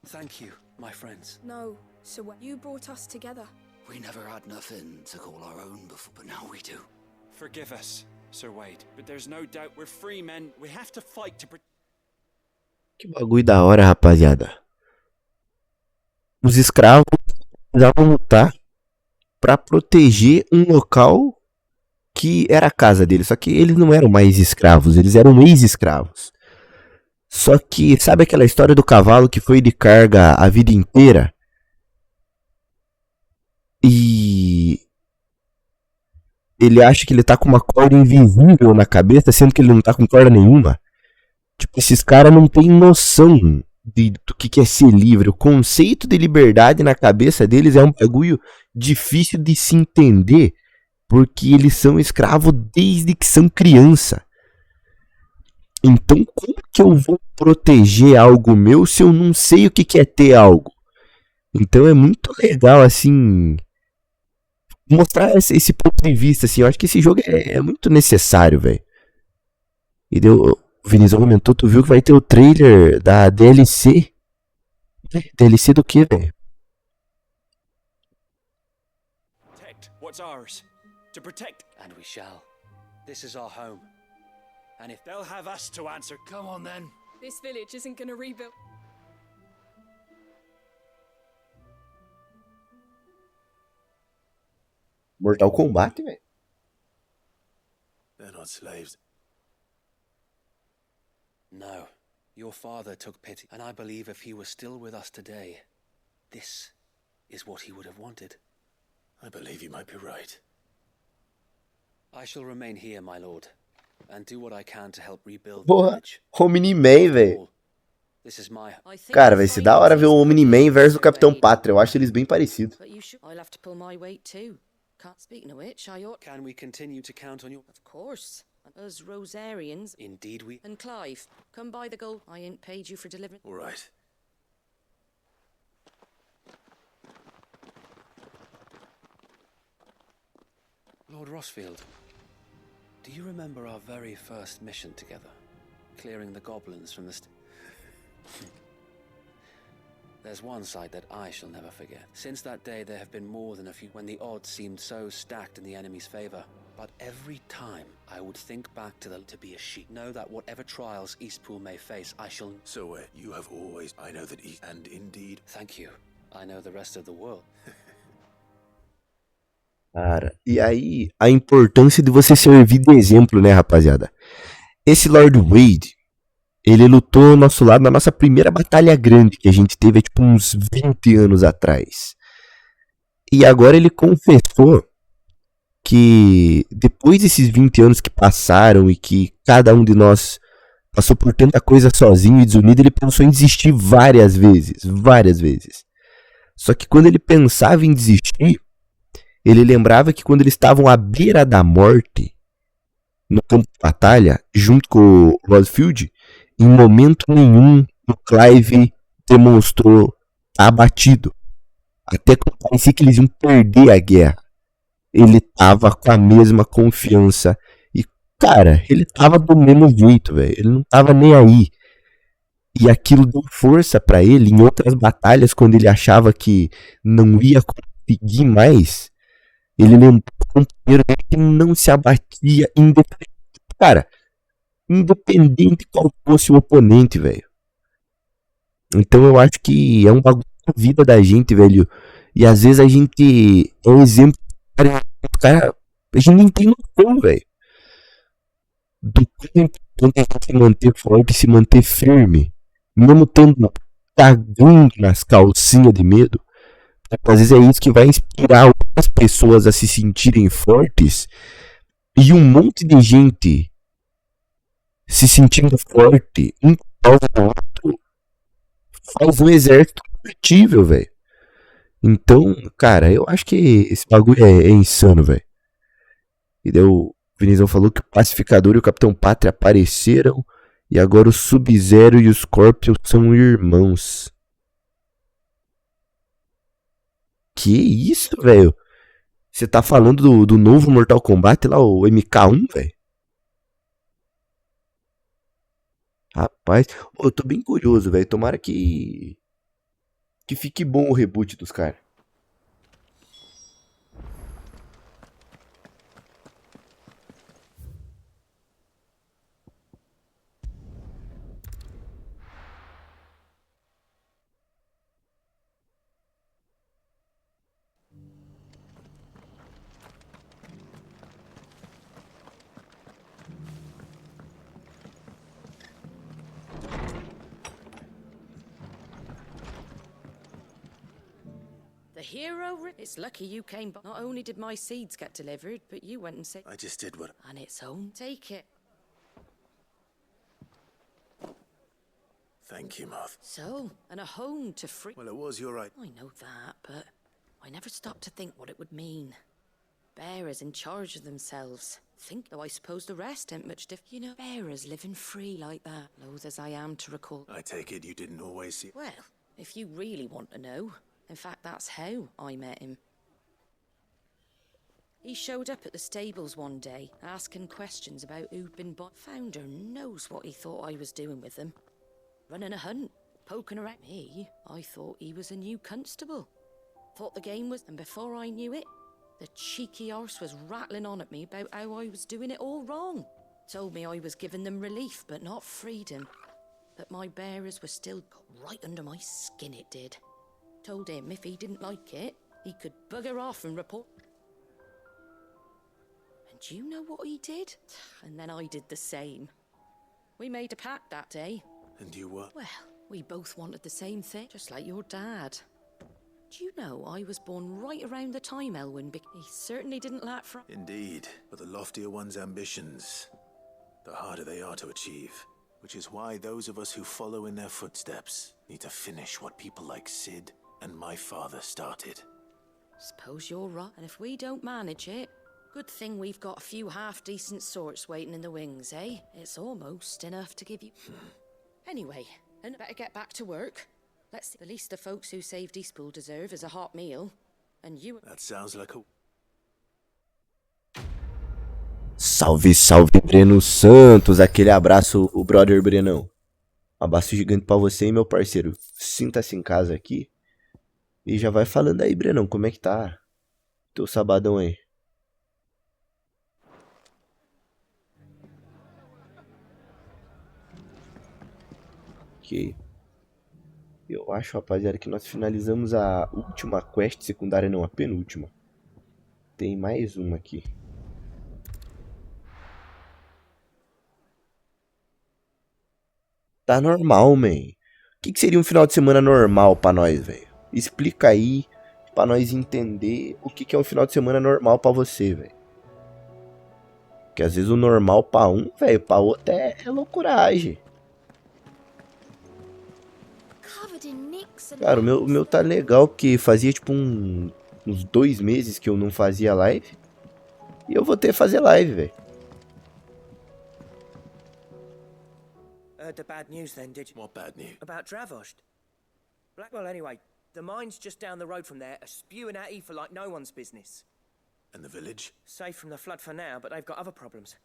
Thank you, my friends. No, so when you brought us together. We never had nothing to call our own before, but now we do. Forgive us, Sir Wade, but there's no doubt we're free men. We have to fight to protect. Que bagulho da hora, rapaziada. Os escravos precisavam lutar pra proteger um local que era a casa deles. Só que eles não eram mais escravos, eles eram ex-escravos. Só que, sabe aquela história do cavalo que foi de carga a vida inteira? E ele acha que ele tá com uma corda invisível na cabeça, sendo que ele não tá com corda nenhuma. Tipo, esses caras não têm noção do que é ser livre. O conceito de liberdade na cabeça deles é um bagulho difícil de se entender, porque eles são escravos desde que são criança. Então, como que eu vou proteger algo meu se eu não sei o que é ter algo? Então é muito legal, assim, mostrar esse ponto de vista, assim. Eu acho que esse jogo é muito necessário, velho. E deu... O Vinícius comentou, tu viu que vai ter o trailer da DLC? DLC do que, velho? Protect what's ours. To protect. And we shall. This is our home. And if they'll have us to answer, come on then. This village isn't gonna rebuild. Mortal Kombat, velho. They're not slaves. No. Your father took pity, and I believe if he were still with us today, this is what he would have wanted. I believe you might be right. I shall remain here, my lord, and do what I can to help rebuild the Porra, village. Omni-Man, velho. This is my... Cara, vai ser da hora ver o Omni-Man versus o Capitão Pátria. Eu acho eles bem parecidos. But I'll have to pull my weight too. Speaking of which, I ought... Can we continue to count on you? Of course. Us Rosarians. Indeed we... And Clive, come buy the gold. I ain't paid you for delivering. All right. Lord Rossfield, do you remember our very first mission together? Clearing the goblins from the... There's one sight that I shall never forget. Since that day, there have been more than a few when the odds seemed so stacked in the enemy's favor. But every time I would think back to be a sheep. Know that whatever trials Eastpool may face, I shall... So, you have always... I know that and indeed... Thank you. I know the rest of the world. Cara, e aí a importância de você servir de exemplo, né, rapaziada? Esse Lord Wade, ele lutou ao nosso lado na nossa primeira batalha grande que a gente teve, tipo, uns 20 anos atrás. E agora ele confessou que depois desses 20 anos que passaram e que cada um de nós passou por tanta coisa sozinho e desunido, ele pensou em desistir várias vezes, várias vezes. Só que quando ele pensava em desistir, ele lembrava que quando eles estavam à beira da morte, no campo de batalha, junto com o Rossfield, em momento nenhum o Clive demonstrou abatido. Até quando parecia que eles iam perder a guerra, ele tava com a mesma confiança. E, cara, ele tava do mesmo jeito, velho. Ele não tava nem aí. E aquilo deu força pra ele em outras batalhas, quando ele achava que não ia conseguir mais. Ele lembrou do companheiro que não se abatia, independente qual fosse o oponente, velho. Então eu acho que é um bagulho da vida da gente, velho. E às vezes a gente é um exemplo, cara, a gente nem tem noção, velho, do quanto é importante a gente se manter forte, se manter firme, mesmo estando cagando nas calcinhas de medo. Às vezes é isso que vai inspirar outras pessoas a se sentirem fortes. E um monte de gente se sentindo forte, um causa do outro, faz um exército combatível, velho. Então, cara, eu acho que esse bagulho é insano, velho. E daí o Vinizão falou que o Pacificador e o Capitão Pátria apareceram. E agora o Sub-Zero e o Scorpion são irmãos. Que isso, velho? Você tá falando do novo Mortal Kombat lá, o MK1, velho? Rapaz, eu tô bem curioso, velho. Tomara que fique bom o reboot dos caras. The hero? It's lucky you came by. Not only did my seeds get delivered, but you went and said... I just did what... And its own. Take it. Thank you, Moth. So, and a home to free... Well, it was your right. I know that, but I never stopped to think what it would mean. Bearers in charge of themselves. Think, though I suppose the rest ain't much different. You know, bearers living free like that. Loath as I am to recall... I take it you didn't always see... Well, if you really want to know... In fact, that's how I met him. He showed up at the stables one day, asking questions about who'd been bought. Founder knows what he thought I was doing with them. Running a hunt, poking around me. I thought he was a new constable. Thought the game was... And before I knew it, the cheeky arse was rattling on at me about how I was doing it all wrong. Told me I was giving them relief, but not freedom. That my bearers were still got right under my skin, it did. Told him if he didn't like it, he could bugger off and report. And do you know what he did? And then I did the same. We made a pact that day. And you what? Well, we both wanted the same thing, just like your dad. Do you know I was born right around the time Elwyn he certainly didn't lack for... Indeed, but the loftier one's ambitions, the harder they are to achieve. Which is why those of us who follow in their footsteps need to finish what people like Sid and my father started. Suppose you're right. And if we don't manage it, good thing we've got a few half-decent sorts waiting in the wings, eh? It's almost enough to give you... Anyway, and better get back to work. Let's see. The least the folks who saved Eastpool deserve is a hot meal. And you... That sounds like a... Salve, salve, Breno Santos. Aquele abraço, o brother Brenão. Um abraço gigante pra você, hein, meu parceiro. Sinta-se em casa aqui. E já vai falando aí, Brenão, como é que tá teu sabadão aí? Ok. Eu acho, rapaziada, que nós finalizamos a última quest secundária, não, a penúltima. Tem mais uma aqui. Tá normal, man. O que seria um final de semana normal pra nós, velho? Explica aí pra nós entender o que é um final de semana normal pra você, velho. Porque às vezes o normal pra um, velho, pra outro é loucuragem. Cara, o meu tá legal, porque fazia tipo uns 2 meses que eu não fazia live. E eu vou ter que fazer live, velho. Heard the bad news then, did you? What bad news? About Dravost. Well, anyway, the mines just down the road from there are spewing out ether like no one's business. And the village? Safe from the flood for now, but they've got other problems.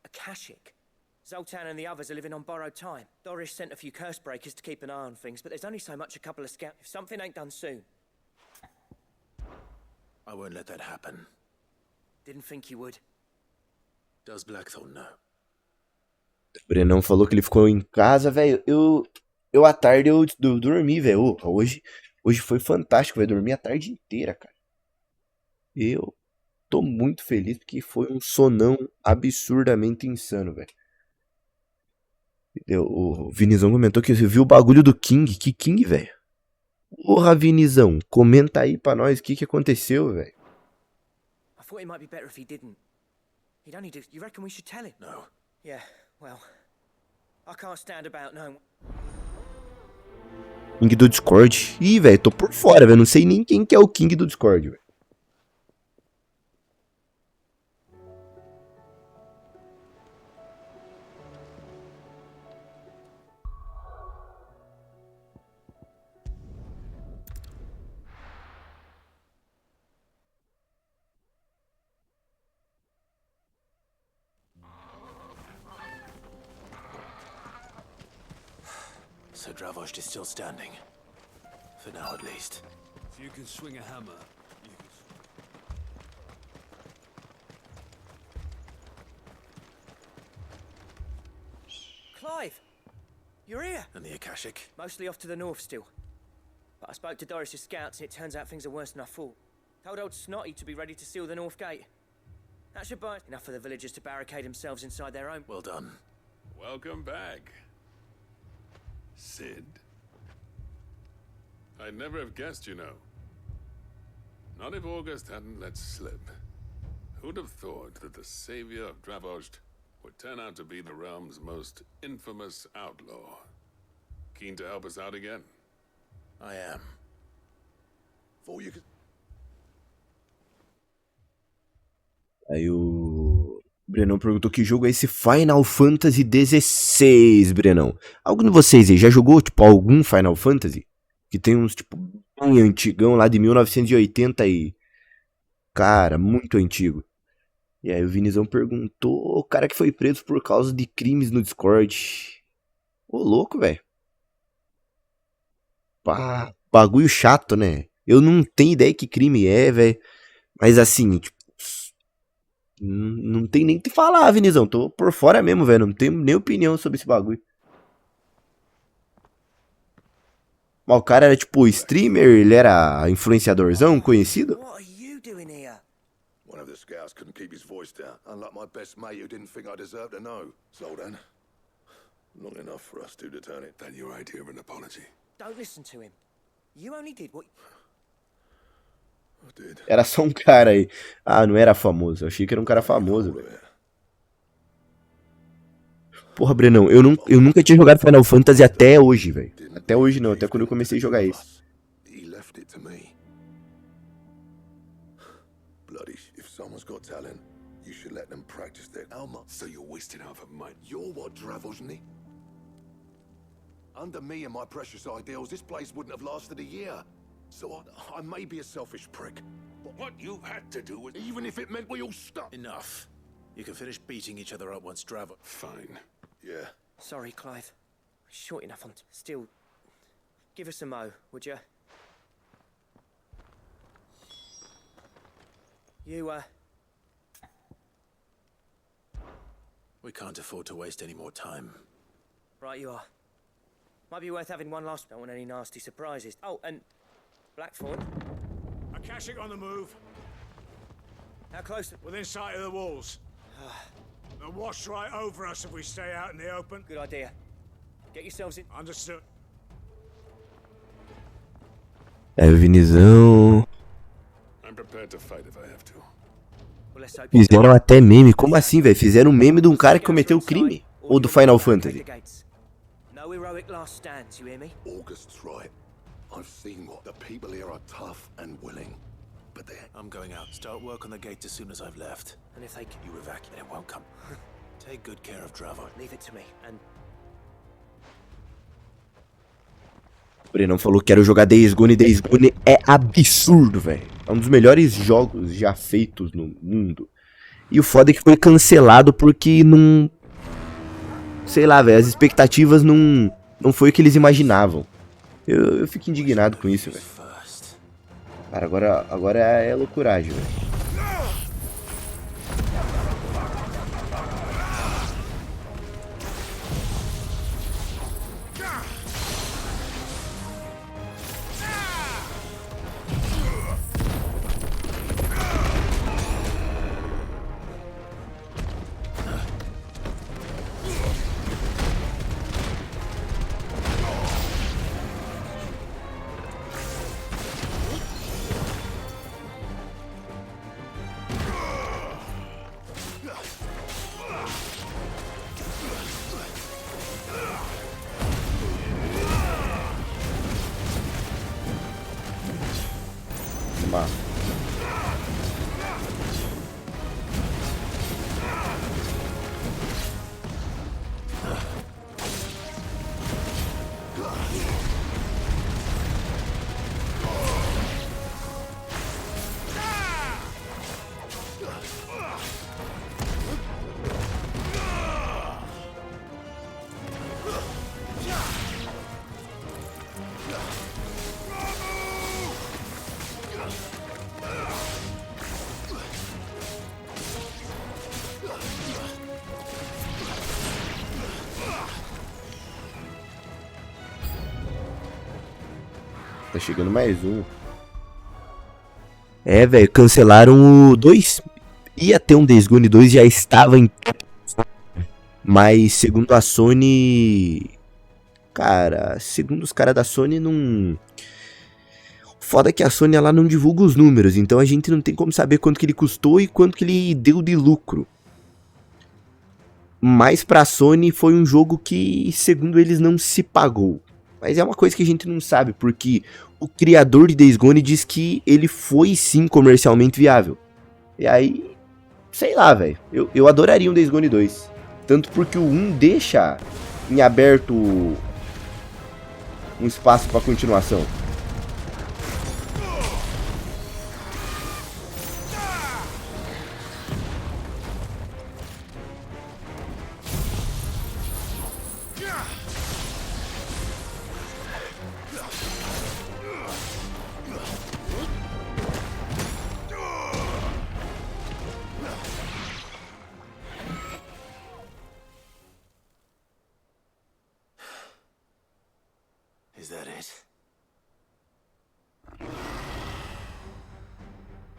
Akashic. Zoltan and the others are living on borrowed time. Doris sent a few curse breakers to keep an eye on things, but there's only so much a couple of scouts. If something ain't done soon... I won't let that happen. Didn't think you would. Does Blackthorn know? O Brenão falou que ele ficou em casa, velho. Eu à tarde eu dormi, velho. Hoje foi fantástico, velho. Dormi a tarde inteira, cara. Eu tô muito feliz porque foi um sonão absurdamente insano, velho. O Vinizão comentou que você viu o bagulho do King. Que King, velho? Porra, Vinizão, comenta aí pra nós o que aconteceu, velho. I thought it might be better if he didn't. He'd only do... You reckon we should tell him? No. Yeah, well... I can't stand about knowing... King do Discord. Ih, velho, tô por fora, velho. Não sei nem quem que é o King do Discord, velho. So Dravost is still standing. For now, at least. If you can swing a hammer, you can... Clive! You're here! And the Akashic? Mostly off to the north still. But I spoke to Doris' scouts and it turns out things are worse than I thought. Told old Snotty to be ready to seal the north gate. That should buy enough for the villagers to barricade themselves inside their own... Well done. Welcome back. Sid. I'd never have guessed, you know. Not if August hadn't let slip. Who'd have thought that the savior of Dravost would turn out to be the realm's most infamous outlaw? Keen to help us out again? I am. For you could... Aí o Brenão perguntou que jogo é esse Final Fantasy XVI, Brenão. Algum de vocês aí já jogou, tipo, algum Final Fantasy? Que tem uns, tipo, bem antigão lá de 1980 e... Cara, muito antigo. E aí o Vinizão perguntou, o cara que foi preso por causa de crimes no Discord. Ô, louco, velho. Pá, bagulho chato, né? Eu não tenho ideia que crime é, velho. Mas assim, tipo... Não tem nem o que falar, Vinizão. Tô por fora mesmo, velho. Não tenho nem opinião sobre esse bagulho. Mas o cara era tipo streamer, ele era influenciadorzão, conhecido? What are you doing here? One of the scouts couldn't keep his voice down, unlike my best mate who didn't think I deserved to know. Zoltan, long enough for us two to turn it. Then your idea of an apology. Don't listen to him. You only did what... Era só um cara aí. Ah, não era famoso. Eu achei que era um cara famoso, velho. Porra, Brenão, eu nunca tinha jogado Final Fantasy até hoje, velho. Até hoje não, até quando eu comecei a jogar esse. talent. You should let them practice their armor. So you're wasting half of mine. You're what Dravos need? Under me and my precious ideals, this place wouldn't have lasted a year. So I may be a selfish prick. But what you had to do was... Even if it meant we all stuck. Enough. You can finish beating each other up once Dravo... Fine. Yeah. Sorry, Clive. Short enough on... Still... Give us a mo, would you? You, We can't afford to waste any more time. Right you are. Might be worth having one last... Don't want any nasty surprises. Oh, and... Blackthorn. Akashic on the move. How close? Within sight of the walls. They'll wash right over us if we stay out in the open. Good idea. Get yourselves in. Understood. É, Vinizão. I'm prepared to fight if I have to. Fizeram até meme. Como assim, velho? Fizeram um meme de um cara que cometeu o crime? Ou do Final Fantasy? No heroic last stands, you hear me? August's right. I've seen what the people here are tough and willing. But they... I'm going out. Start work on the gate as soon as I've left. And if they... You evacuate, it won't come. Take good care of Dravo. Leave it to me, and... O Brenão falou que quero jogar Days Gone. Days Gone é absurdo, velho. É um dos melhores jogos já feitos no mundo. E o foda é que foi cancelado porque não... Sei lá, velho. As expectativas não foi o que eles imaginavam. Eu fico indignado com isso, velho. Cara, agora é loucuragem, velho. Tá chegando mais um. É, velho, cancelaram o 2. Ia ter um Days Gone 2, já estava em... Mas, segundo a Sony... Cara, segundo os caras da Sony, não... Foda que a Sony, ela não divulga os números. Então a gente não tem como saber quanto que ele custou e quanto que ele deu de lucro. Mas pra Sony foi um jogo que, segundo eles, não se pagou. Mas é uma coisa que a gente não sabe, porque o criador de Days Gone diz que ele foi sim comercialmente viável. E aí, sei lá, velho. Eu adoraria um Days Gone 2. Tanto porque o 1 deixa em aberto um espaço pra continuação. Is that it?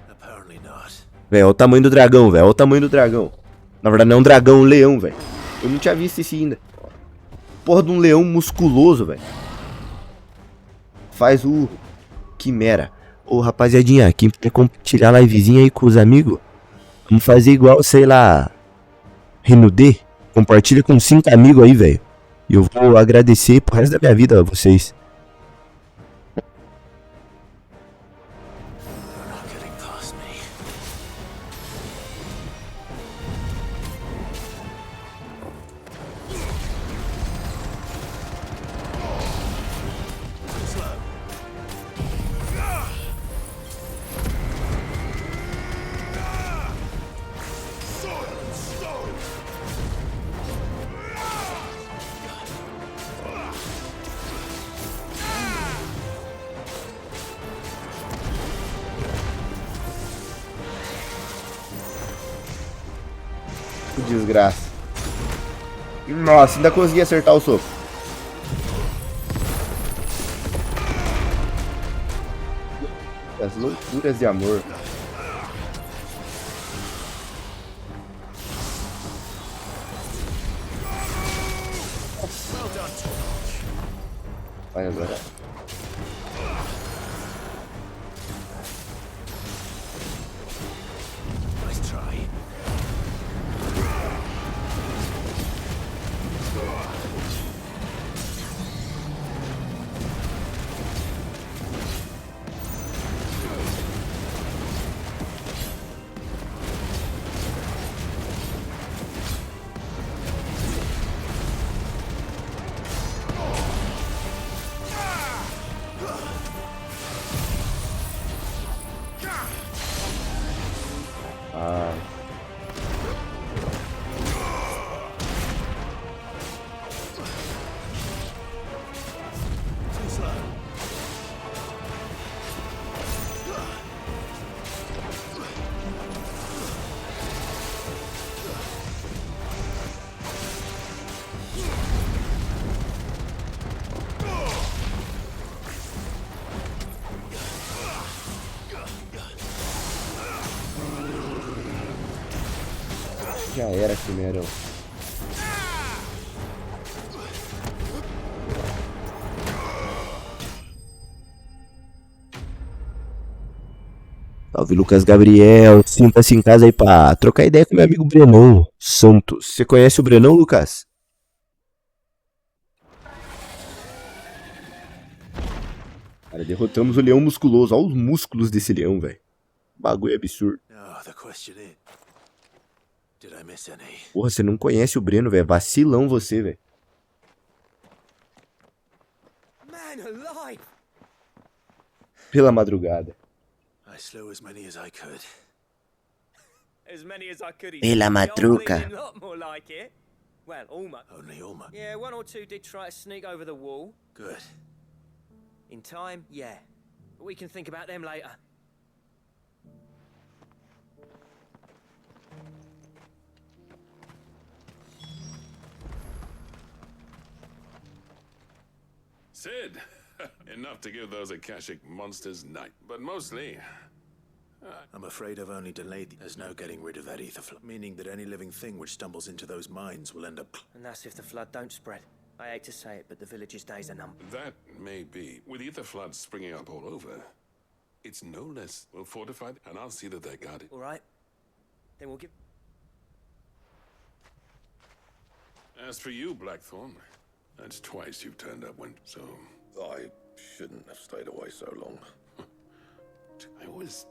Apparently not. Velho, olha o tamanho do dragão, velho. Olha o tamanho do dragão. Na verdade não é um dragão, é um leão, velho. Eu não tinha visto esse ainda. Porra de um leão musculoso, velho. Faz o... Quimera. Ô, rapaziadinha, quem quer compartilhar a livezinha aí com os amigos? Vamos fazer igual, sei lá... Renudê. Compartilha com 5 amigos aí, velho. E eu vou agradecer pro resto da minha vida a vocês. Que desgraça. Nossa, ainda consegui acertar o soco. As loucuras de amor. Vai agora. Já era, primeiro. Salve, Lucas Gabriel. Sinta-se em casa aí pra trocar ideia com meu amigo Brenão Santos. Você conhece o Brenão, Lucas? Cara, derrotamos o leão musculoso. Olha os músculos desse leão, velho. Bagulho absurdo. Porra, você não conhece o Breno, velho. Vacilão você, velho. Pela madrugada. Pela madruga. Well, almost. Only almost. Yeah, one or two did try to sneak over the wall. Good. In time, yeah. But we can think about them later. Sid! Enough to give those Akashic monsters night, but mostly... I'm afraid I've only delayed. There's no getting rid of that ether flood, meaning that any living thing which stumbles into those mines will end up... And that's if the flood don't spread. I hate to say it, but the village's days are numbered. That may be. With ether floods springing up all over, it's no less well fortified, and I'll see that they're guarded. All right. Then we'll give... As for you, Blackthorn, that's twice you've turned up when... So... I shouldn't have stayed away so long. I always...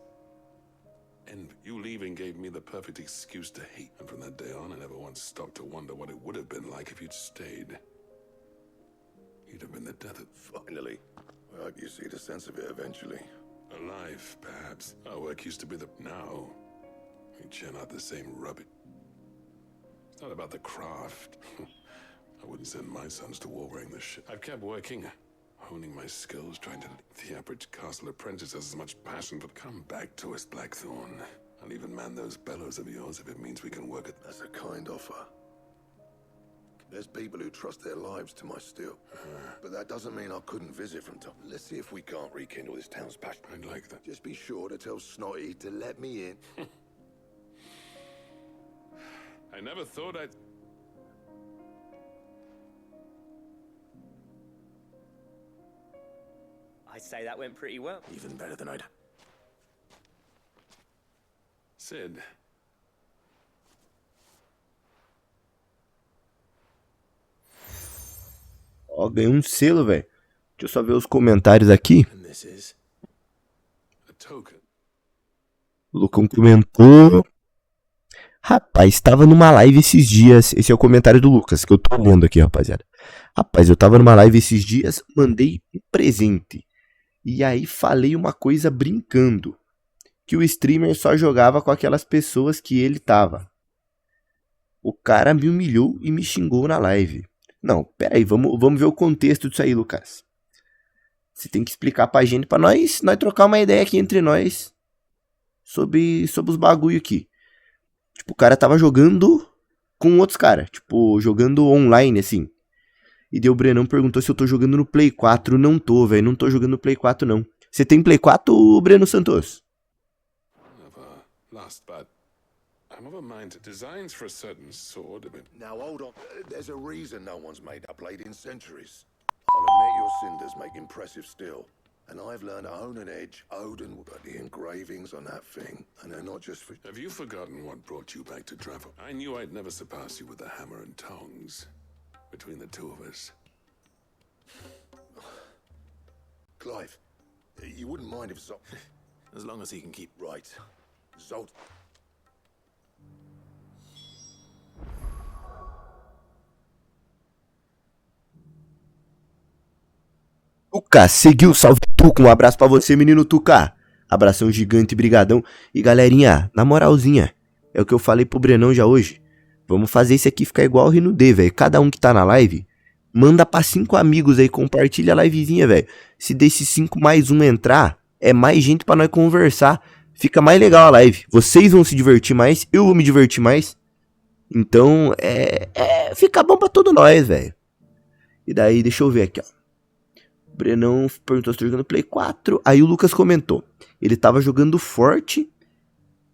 And you leaving gave me the perfect excuse to hate. And from that day on, I never once stopped to wonder what it would have been like if you'd stayed. You'd have been the death of... Finally. I hope you see the sense of it eventually. Alive, perhaps. Our work used to be the... Now, we churn out the same rubbish. It's not about the craft. I wouldn't send my sons to war wearing this shit. I've kept working, honing my skills, trying to... The average castle apprentice has as much passion, but come back to us, Blackthorn. I'll even man those bellows of yours if it means we can work at... That's a kind offer. There's people who trust their lives to my steel. But that doesn't mean I couldn't visit from time. Let's see if we can't rekindle this town's passion. I'd like that. Just be sure to tell Snotty to let me in. I never thought I'd... I'd say that went pretty well. Even better than I'd... Sid. Ó, ganhei um selo, velho. Deixa eu só ver os comentários aqui. O Lucão comentou. Rapaz, tava numa live esses dias. Esse é o comentário do Lucas que eu tô lendo aqui, rapaziada. Rapaz, eu tava numa live esses dias, mandei um presente. E aí falei uma coisa brincando. Que o streamer só jogava com aquelas pessoas que ele tava. O cara me humilhou e me xingou na live. Não, pera aí, vamos ver o contexto disso aí, Lucas. Você tem que explicar pra gente, pra nós trocar uma ideia aqui entre nós sobre os bagulho aqui. Tipo, o cara tava jogando com outros caras, tipo, jogando online, assim. E daí o Brenão perguntou se eu tô jogando no Play 4. Não tô, velho, não tô jogando no Play 4, não. Você tem Play 4, Breno Santos? Last but I'm of a mind to designs for a certain sword. Now hold on. There's a reason no one's made that blade in centuries. I'll admit your cinders make impressive steel. And I've learned to hone an edge, Odin, but the engravings on that thing, and they're not just for... Have you forgotten what brought you back to travel? I knew I'd never surpass you with the hammer and tongs. Between the two of us. Clive, you wouldn't mind if Zol... As long as he can keep... Right. Zol... Tuca, seguiu, salve Tuca, um abraço pra você, menino Tuca. Abração gigante, brigadão. E galerinha, na moralzinha, é o que eu falei pro Brenão já hoje. Vamos fazer esse aqui ficar igual o Rino D, velho. Cada um que tá na live, manda pra 5 amigos aí, compartilha a livezinha, velho. Se desses 5 mais um entrar, é mais gente pra nós conversar. Fica mais legal a live. Vocês vão se divertir mais, eu vou me divertir mais. Então, fica bom pra todos nós, velho. E daí, deixa eu ver aqui, ó. O Brenão perguntou se tô jogando Play 4. Aí o Lucas comentou. Ele tava jogando forte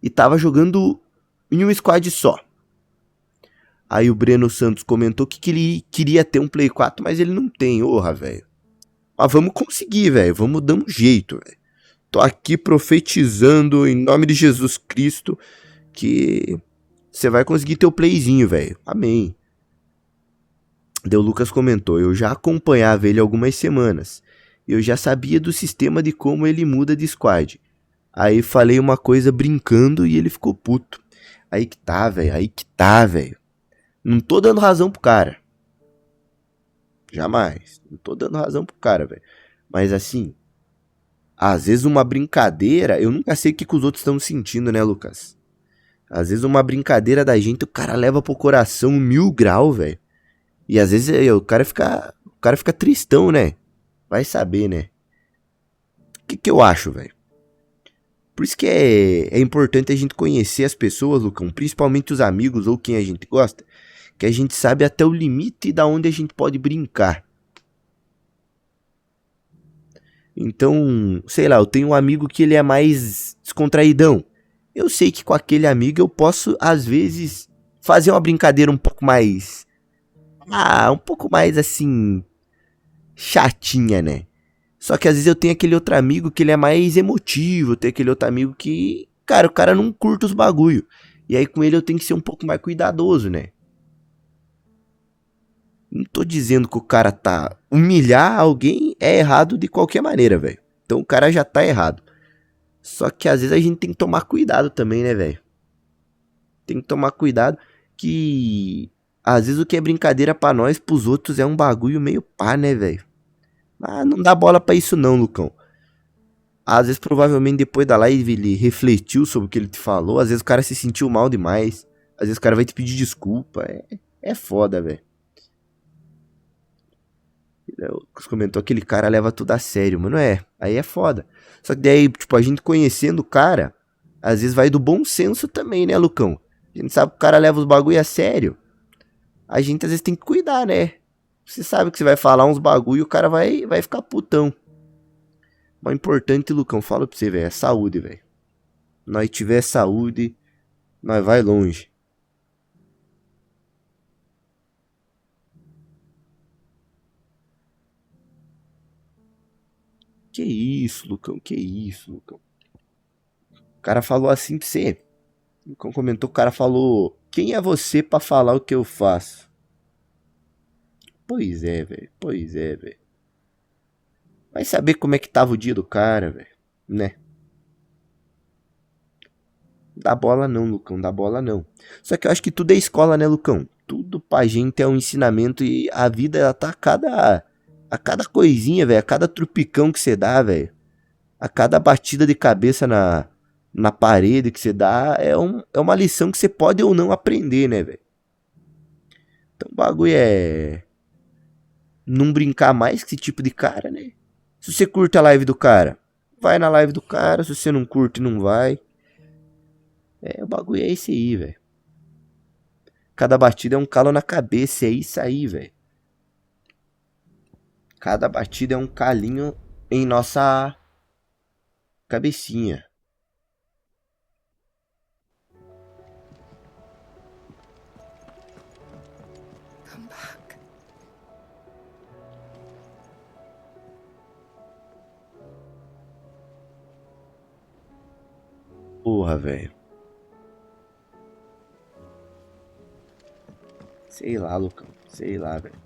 e tava jogando em um squad só. Aí o Breno Santos comentou que ele queria ter um Play 4, mas ele não tem. Orra, velho. Mas vamos conseguir, velho. Vamos dar um jeito, velho. Tô aqui profetizando em nome de Jesus Cristo que você vai conseguir ter o Playzinho, velho. Amém. Daí o Lucas comentou, eu já acompanhava ele algumas semanas. Eu já sabia do sistema de como ele muda de squad. Aí falei uma coisa brincando e ele ficou puto. Aí que tá, velho. Não tô dando razão pro cara. Jamais. Não tô dando razão pro cara, velho. Mas assim, às vezes uma brincadeira, eu nunca sei o que os outros estão sentindo, né, Lucas? Às vezes uma brincadeira da gente, o cara leva pro coração 1000 graus, velho. E às vezes o cara fica tristão, né? Vai saber, né? O que eu acho, velho? Por isso que é importante a gente conhecer as pessoas, Lucão, principalmente os amigos ou quem a gente gosta, que a gente sabe até o limite da onde a gente pode brincar. Então, sei lá, eu tenho um amigo que ele é mais descontraidão. Eu sei que com aquele amigo eu posso, às vezes, fazer uma brincadeira um pouco mais assim, chatinha, né? Só que às vezes eu tenho aquele outro amigo que ele é mais emotivo, eu tenho aquele outro amigo que, cara, o cara não curta os bagulho. E aí com ele eu tenho que ser um pouco mais cuidadoso, né? Não tô dizendo que o cara tá... Humilhar alguém é errado de qualquer maneira, velho. Então o cara já tá errado. Só que às vezes a gente tem que tomar cuidado também, né, velho? Tem que tomar cuidado que... Às vezes o que é brincadeira pra nós, pros outros é um bagulho meio pá, né, velho? Mas não dá bola pra isso não, Lucão. Às vezes provavelmente depois da live ele refletiu sobre o que ele te falou. Às vezes o cara se sentiu mal demais. Às vezes o cara vai te pedir desculpa. É foda, velho. Você comentou, aquele cara leva tudo a sério, mano. Aí é foda. Só que daí, tipo, a gente conhecendo o cara, às vezes vai do bom senso também, né, Lucão? A gente sabe que o cara leva os bagulho a sério. A gente às vezes tem que cuidar, né? Você sabe que você vai falar uns bagulho e o cara vai ficar putão. Mas o importante, Lucão, falo pra você, velho, é saúde, velho. Nós tiver saúde, nós vai longe. Que isso, Lucão, que isso, Lucão. O cara falou assim pra você. O Lucão comentou, o cara falou... Quem é você pra falar o que eu faço? Pois é, velho. Vai saber como é que tava o dia do cara, velho. Né? Dá bola não, Lucão. Dá bola não. Só que eu acho que tudo é escola, né, Lucão? Tudo pra gente é um ensinamento. E a vida, ela tá a cada coisinha, velho. A cada trupicão que você dá, velho. A cada batida de cabeça na parede que você dá, é uma lição que você pode ou não aprender, né, velho? Então o bagulho é... Não brincar mais com esse tipo de cara, né? Se você curte a live do cara, vai na live do cara. Se você não curte, não vai. O bagulho é esse aí, velho. Cada batida é um calo na cabeça. É isso aí, velho. Cada batida é um calinho em nossa cabecinha. Come back. Porra, velho. Sei lá, Lucão. Sei lá, velho.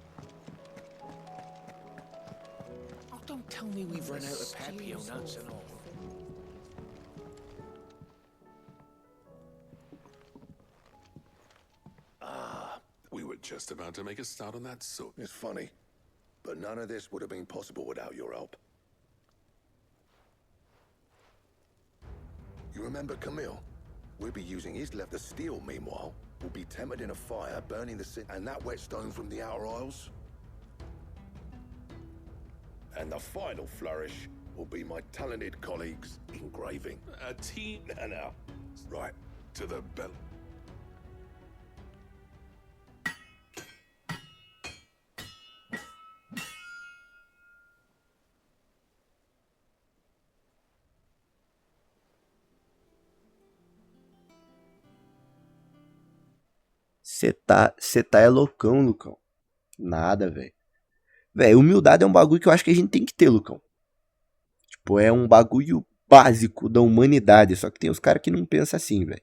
Oh, don't tell me we've run out of Papio nuts and all. We were just about to make a start on that soup. It's funny, but none of this would have been possible without your help. You remember Camille? We'll be using his left. The steel, meanwhile, will be tempered in a fire, burning the sin, and that wet stone from the outer aisles. And the final flourish will be my talented colleagues engraving. A tea. No. Right. To the bell. Cê tá é loucão, Lucão. Nada, velho. Velho, humildade é um bagulho que eu acho que a gente tem que ter, Lucão. Tipo, é um bagulho básico da humanidade. Só que tem os caras que não pensam assim, velho.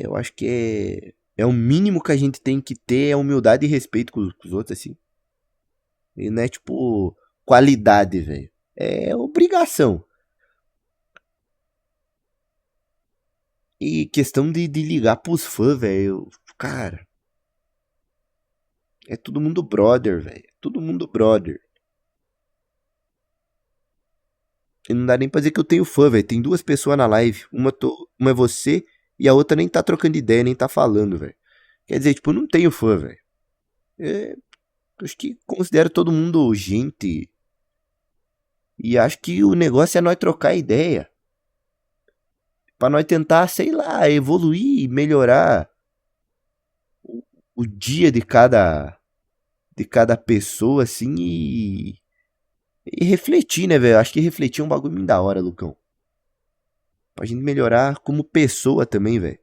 Eu acho que é o mínimo que a gente tem que ter, é humildade e respeito com os outros, assim. E não é, tipo, qualidade, velho. É obrigação. E questão de ligar pros fãs, velho. Cara. É todo mundo brother, velho. Todo mundo brother. E não dá nem pra dizer que eu tenho fã, velho. Tem duas pessoas na live. Uma é você e a outra nem tá trocando ideia, nem tá falando, velho. Quer dizer, tipo, eu não tenho fã, velho. Acho que considero todo mundo gente. E acho que o negócio é nós trocar ideia. Pra nós tentar, sei lá, evoluir e melhorar o dia de cada pessoa, assim, e refletir, né, velho? Acho que refletir é um bagulho muito da hora, Lucão. Pra gente melhorar como pessoa também, velho.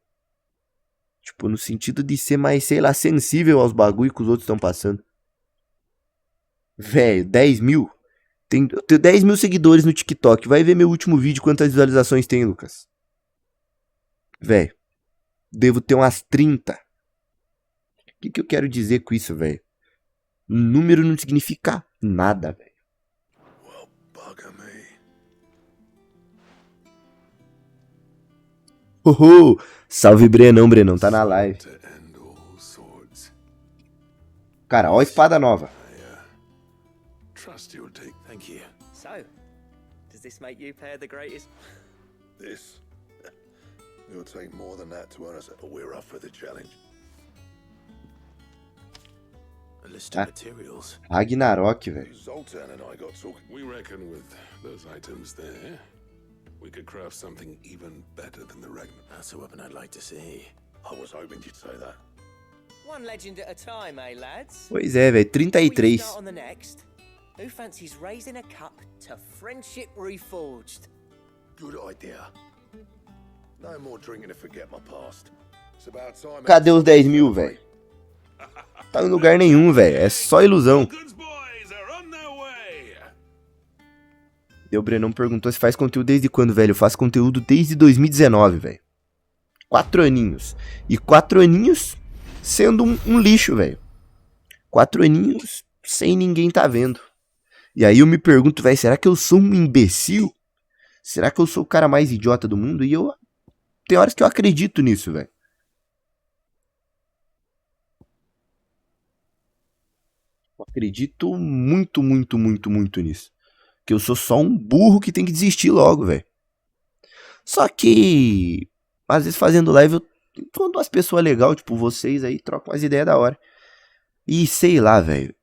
Tipo, no sentido de ser mais, sei lá, sensível aos bagulhos que os outros estão passando. Velho, 10 mil. Eu tenho 10 mil seguidores no TikTok. Vai ver meu último vídeo, quantas visualizações tem, Lucas. Velho, devo ter umas 30. O que eu quero dizer com isso, velho? Número não significa nada, velho. Oh, salve Brenão, tá na live. Cara, ó a espada nova. Trust you'll take. Thank you. So, does this make you pair the greatest? This? It'll take more than that to earn us, but we're up for the challenge. A list of materials. Ragnarok, velho. Zoltan and I got talking. We reckon with those items there, we could craft something even better than the Ragnarok. That's a weapon I'd like to see. I was hoping you'd say that. One legend at a time, eh, lads? Pois é, velho. 33. Before we start on the next, who fancies raising a cup to friendship reforged? Good idea. No more drinking to forget my past. It's about time. Cadê os 10 mil, velho? Tá em lugar nenhum, velho. É só ilusão. O Brenão perguntou se faz conteúdo desde quando, velho. Eu faço conteúdo desde 2019, velho. 4 aninhos. E 4 aninhos sendo um lixo, velho. 4 aninhos sem ninguém tá vendo. E aí eu me pergunto, velho, será que eu sou um imbecil? Será que eu sou o cara mais idiota do mundo? E eu... Tem horas que eu acredito nisso, velho. Eu acredito muito, muito, muito, muito nisso. Que eu sou só um burro que tem que desistir logo, velho. Só que... Às vezes fazendo live eu encontro umas pessoas legais, tipo vocês aí, trocam umas ideias da hora. E sei lá, velho.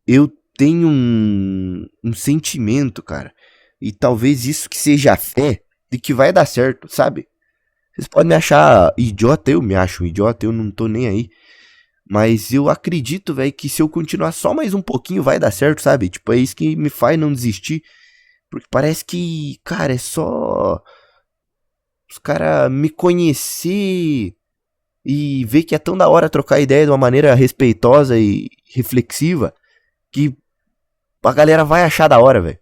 Eu tenho um sentimento, cara. E talvez isso que seja a fé de que vai dar certo, sabe? Vocês podem me achar idiota, eu me acho um idiota, eu não tô nem aí. Mas eu acredito, velho, que se eu continuar só mais um pouquinho vai dar certo, sabe? Tipo, é isso que me faz não desistir. Porque parece que, cara, é só os caras me conhecer e ver que é tão da hora trocar ideia de uma maneira respeitosa e reflexiva que a galera vai achar da hora, velho.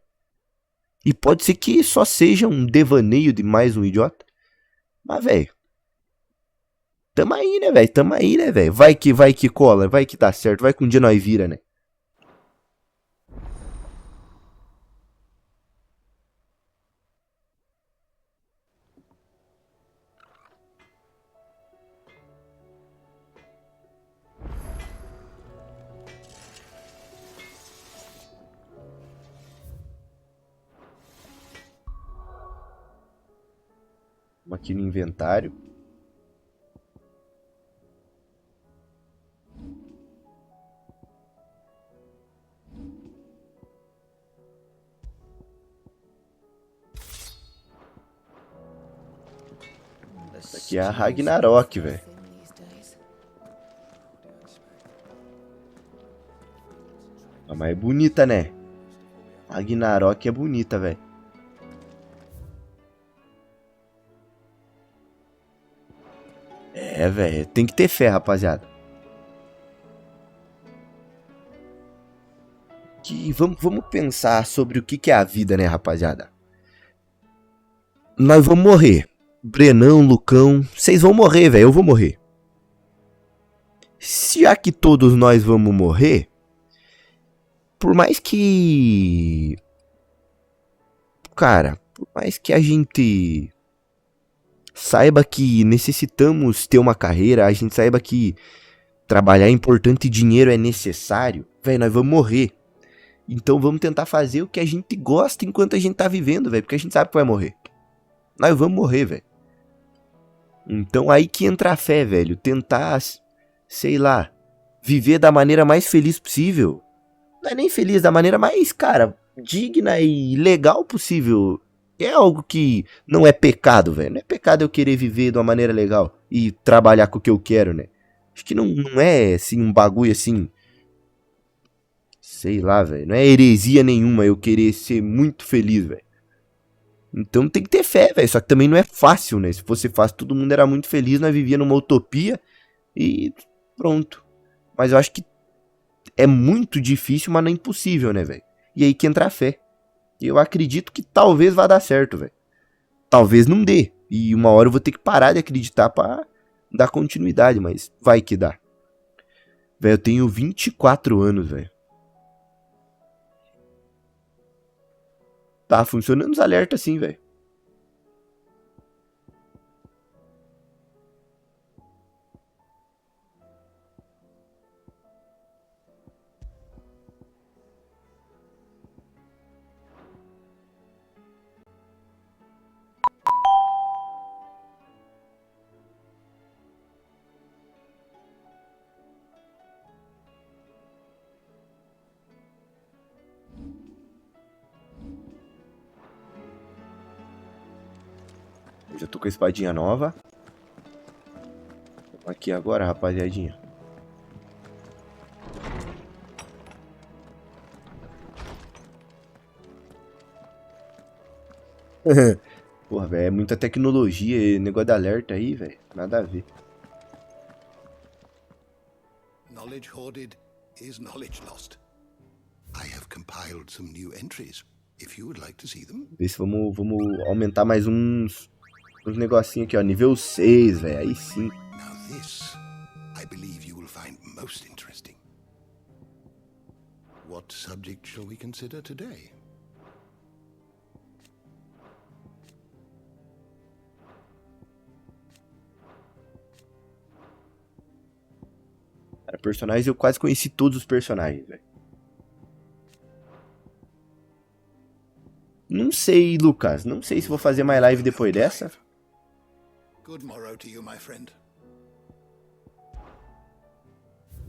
E pode ser que só seja um devaneio de mais um idiota. Mas, velho, tamo aí, né, velho? Tamo aí, né, velho? Vai que cola, vai que dá certo, vai que um dia nós vira, né? Vamos aqui no inventário. Essa aqui é a Ragnarok, velho. A mais bonita, né? Ragnarok é bonita, velho. É, velho. Tem que ter fé, rapaziada. Vamos pensar sobre o que é a vida, né, rapaziada? Nós vamos morrer. Brenão, Lucão, vocês vão morrer, velho. Eu vou morrer. Já que todos nós vamos morrer, por mais que... Cara, por mais que a gente saiba que necessitamos ter uma carreira, a gente saiba que trabalhar é importante e dinheiro é necessário, velho, nós vamos morrer. Então vamos tentar fazer o que a gente gosta enquanto a gente tá vivendo, velho, porque a gente sabe que vai morrer. Nós vamos morrer, velho. Então aí que entra a fé, velho. Tentar, sei lá, viver da maneira mais feliz possível. Não é nem feliz, da maneira mais, cara, digna e legal possível. É algo que não é pecado, velho. Não é pecado eu querer viver de uma maneira legal e trabalhar com o que eu quero, né? Acho que não é, assim, um bagulho assim... Sei lá, velho. Não é heresia nenhuma eu querer ser muito feliz, velho. Então tem que ter fé, velho. Só que também não é fácil, né? Se fosse fácil, todo mundo era muito feliz, nós vivíamos numa utopia e pronto. Mas eu acho que é muito difícil, mas não é impossível, né, velho? E aí que entra a fé. E eu acredito que talvez vá dar certo, velho. Talvez não dê. E uma hora eu vou ter que parar de acreditar pra dar continuidade, mas vai que dá. Velho, eu tenho 24 anos, velho. Tá funcionando os alertas assim, velho. Já tô com a espadinha nova. Aqui agora, rapaziadinha. Porra, velho, é muita tecnologia, negócio de alerta aí, velho. Nada a ver. Knowledge hoarded is knowledge lost. I have compiled some new entries. If you would like to see them. Vê se vamos aumentar mais uns negocinhos aqui, ó. Nível 6, velho. Aí sim. Now this, I believe you will find most interesting. What subject shall we consider today? Cara, personagens, eu quase conheci todos os personagens, velho. Não sei, Lucas. Não sei se vou fazer mais live depois dessa. Good morrow to you, my friend.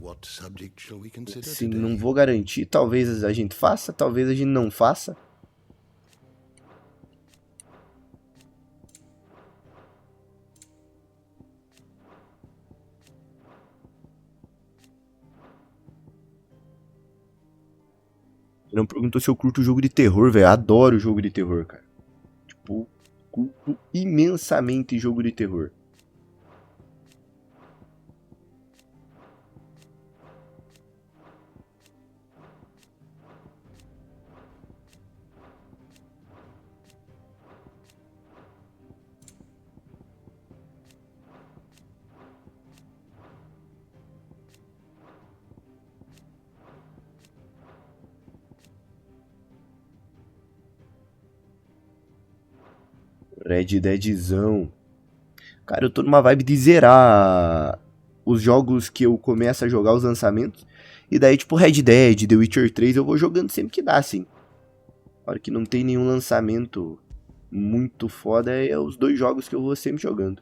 What subject shall we consider Sim, today? não vou garantir. Talvez a gente faça, talvez a gente não faça. Não perguntou se eu curto jogo de terror, velho. Adoro jogo de terror, cara. Tipo, curto imensamente jogo de terror. Red Deadzão. Cara, eu tô numa vibe de zerar os jogos que eu começo a jogar, os lançamentos. E daí, tipo, Red Dead, The Witcher 3, eu vou jogando sempre que dá, assim. A hora que não tem nenhum lançamento muito foda, é os 2 jogos que eu vou sempre jogando.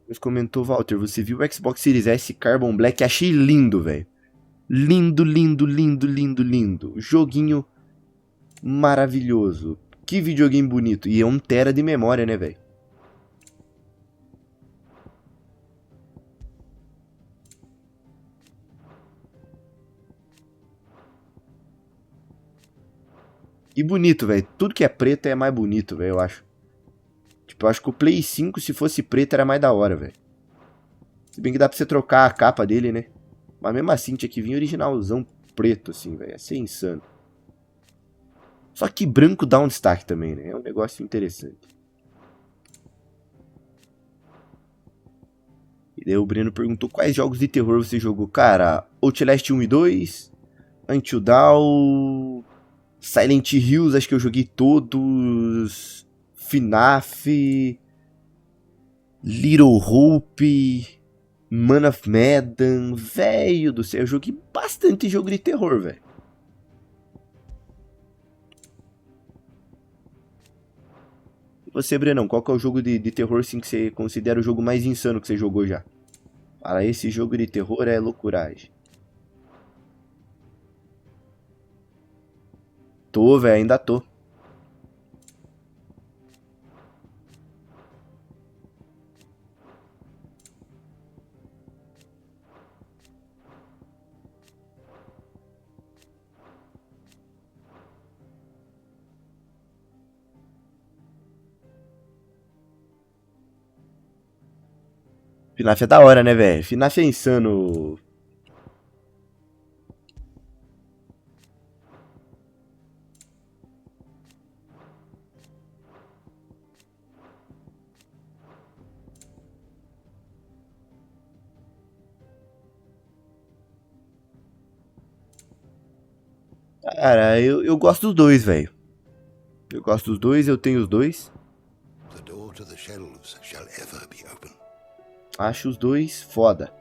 Mas comentou, Walter, você viu o Xbox Series S Carbon Black? Achei lindo, velho. Lindo, lindo, lindo, lindo, lindo. Joguinho maravilhoso. Que videogame bonito. E é 1 tera de memória, né, velho? E bonito, velho. Tudo que é preto é mais bonito, velho, eu acho. Tipo, eu acho que o Play 5, se fosse preto, era mais da hora, velho. Se bem que dá pra você trocar a capa dele, né? Mas mesmo assim, tinha que vir originalzão preto, assim, velho. Ia ser insano. Só que branco dá um destaque também, né? É um negócio interessante. E daí o Breno perguntou quais jogos de terror você jogou. Cara, Outlast 1 e 2, Until Dawn, Silent Hills, acho que eu joguei todos, FNAF, Little Hope, Man of Medan, velho do céu, eu joguei bastante jogo de terror, velho. E você, Brenão, qual que é o jogo de terror assim, que você considera o jogo mais insano que você jogou já? Fala, esse jogo de terror é loucuragem. Tô, velho, ainda tô. FNAF é da hora, né, velho? FNAF é insano. Cara, eu gosto dos 2, velho. Eu gosto dos 2, eu tenho os 2. The door to the shelves shall ever be open. Acho os 2 foda.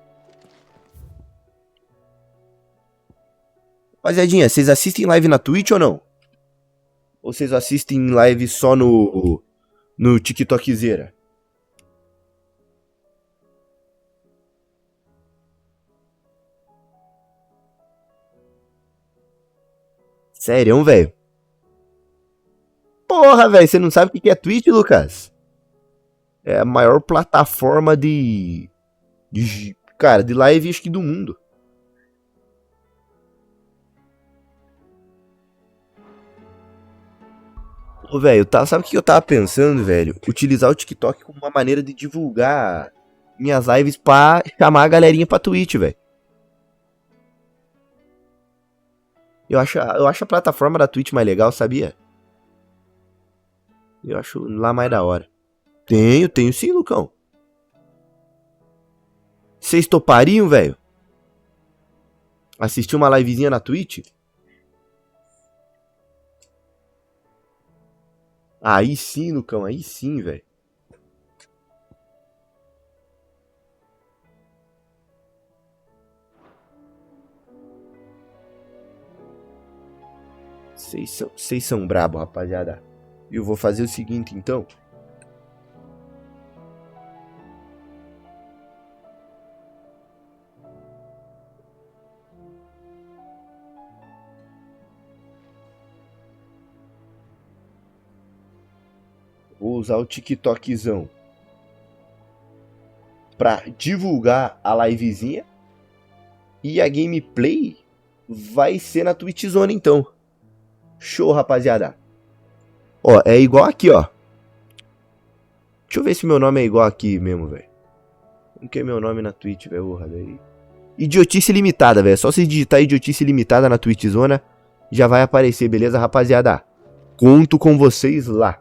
Rapaziadinha, vocês assistem live na Twitch ou não? Ou vocês assistem live só no TikTokzeira? Sério, velho? Porra, velho, você não sabe o que é Twitch, Lucas? É a maior plataforma cara, de live acho que do mundo. Ô, velho, sabe o que eu tava pensando, velho? Utilizar o TikTok como uma maneira de divulgar minhas lives pra chamar a galerinha pra Twitch, velho. Eu acho a plataforma da Twitch mais legal, sabia? Eu acho lá mais da hora. Tenho sim, Lucão. Vocês topariam, velho? Assistir uma livezinha na Twitch? Aí sim, Lucão, aí sim, velho. Vocês são brabo, rapaziada. Eu vou fazer o seguinte, então. Vou usar o TikTokzão. pra divulgar a livezinha. E a gameplay vai ser na Twitch Zone, então. Show, rapaziada. Ó, é igual aqui, ó. Deixa eu ver se meu nome é igual aqui mesmo, velho. Como que é meu nome na Twitch, velho? Idiotice Limitada, velho. Só se digitar Idiotice Limitada na Twitch Zona, já vai aparecer, beleza, rapaziada? Conto com vocês lá.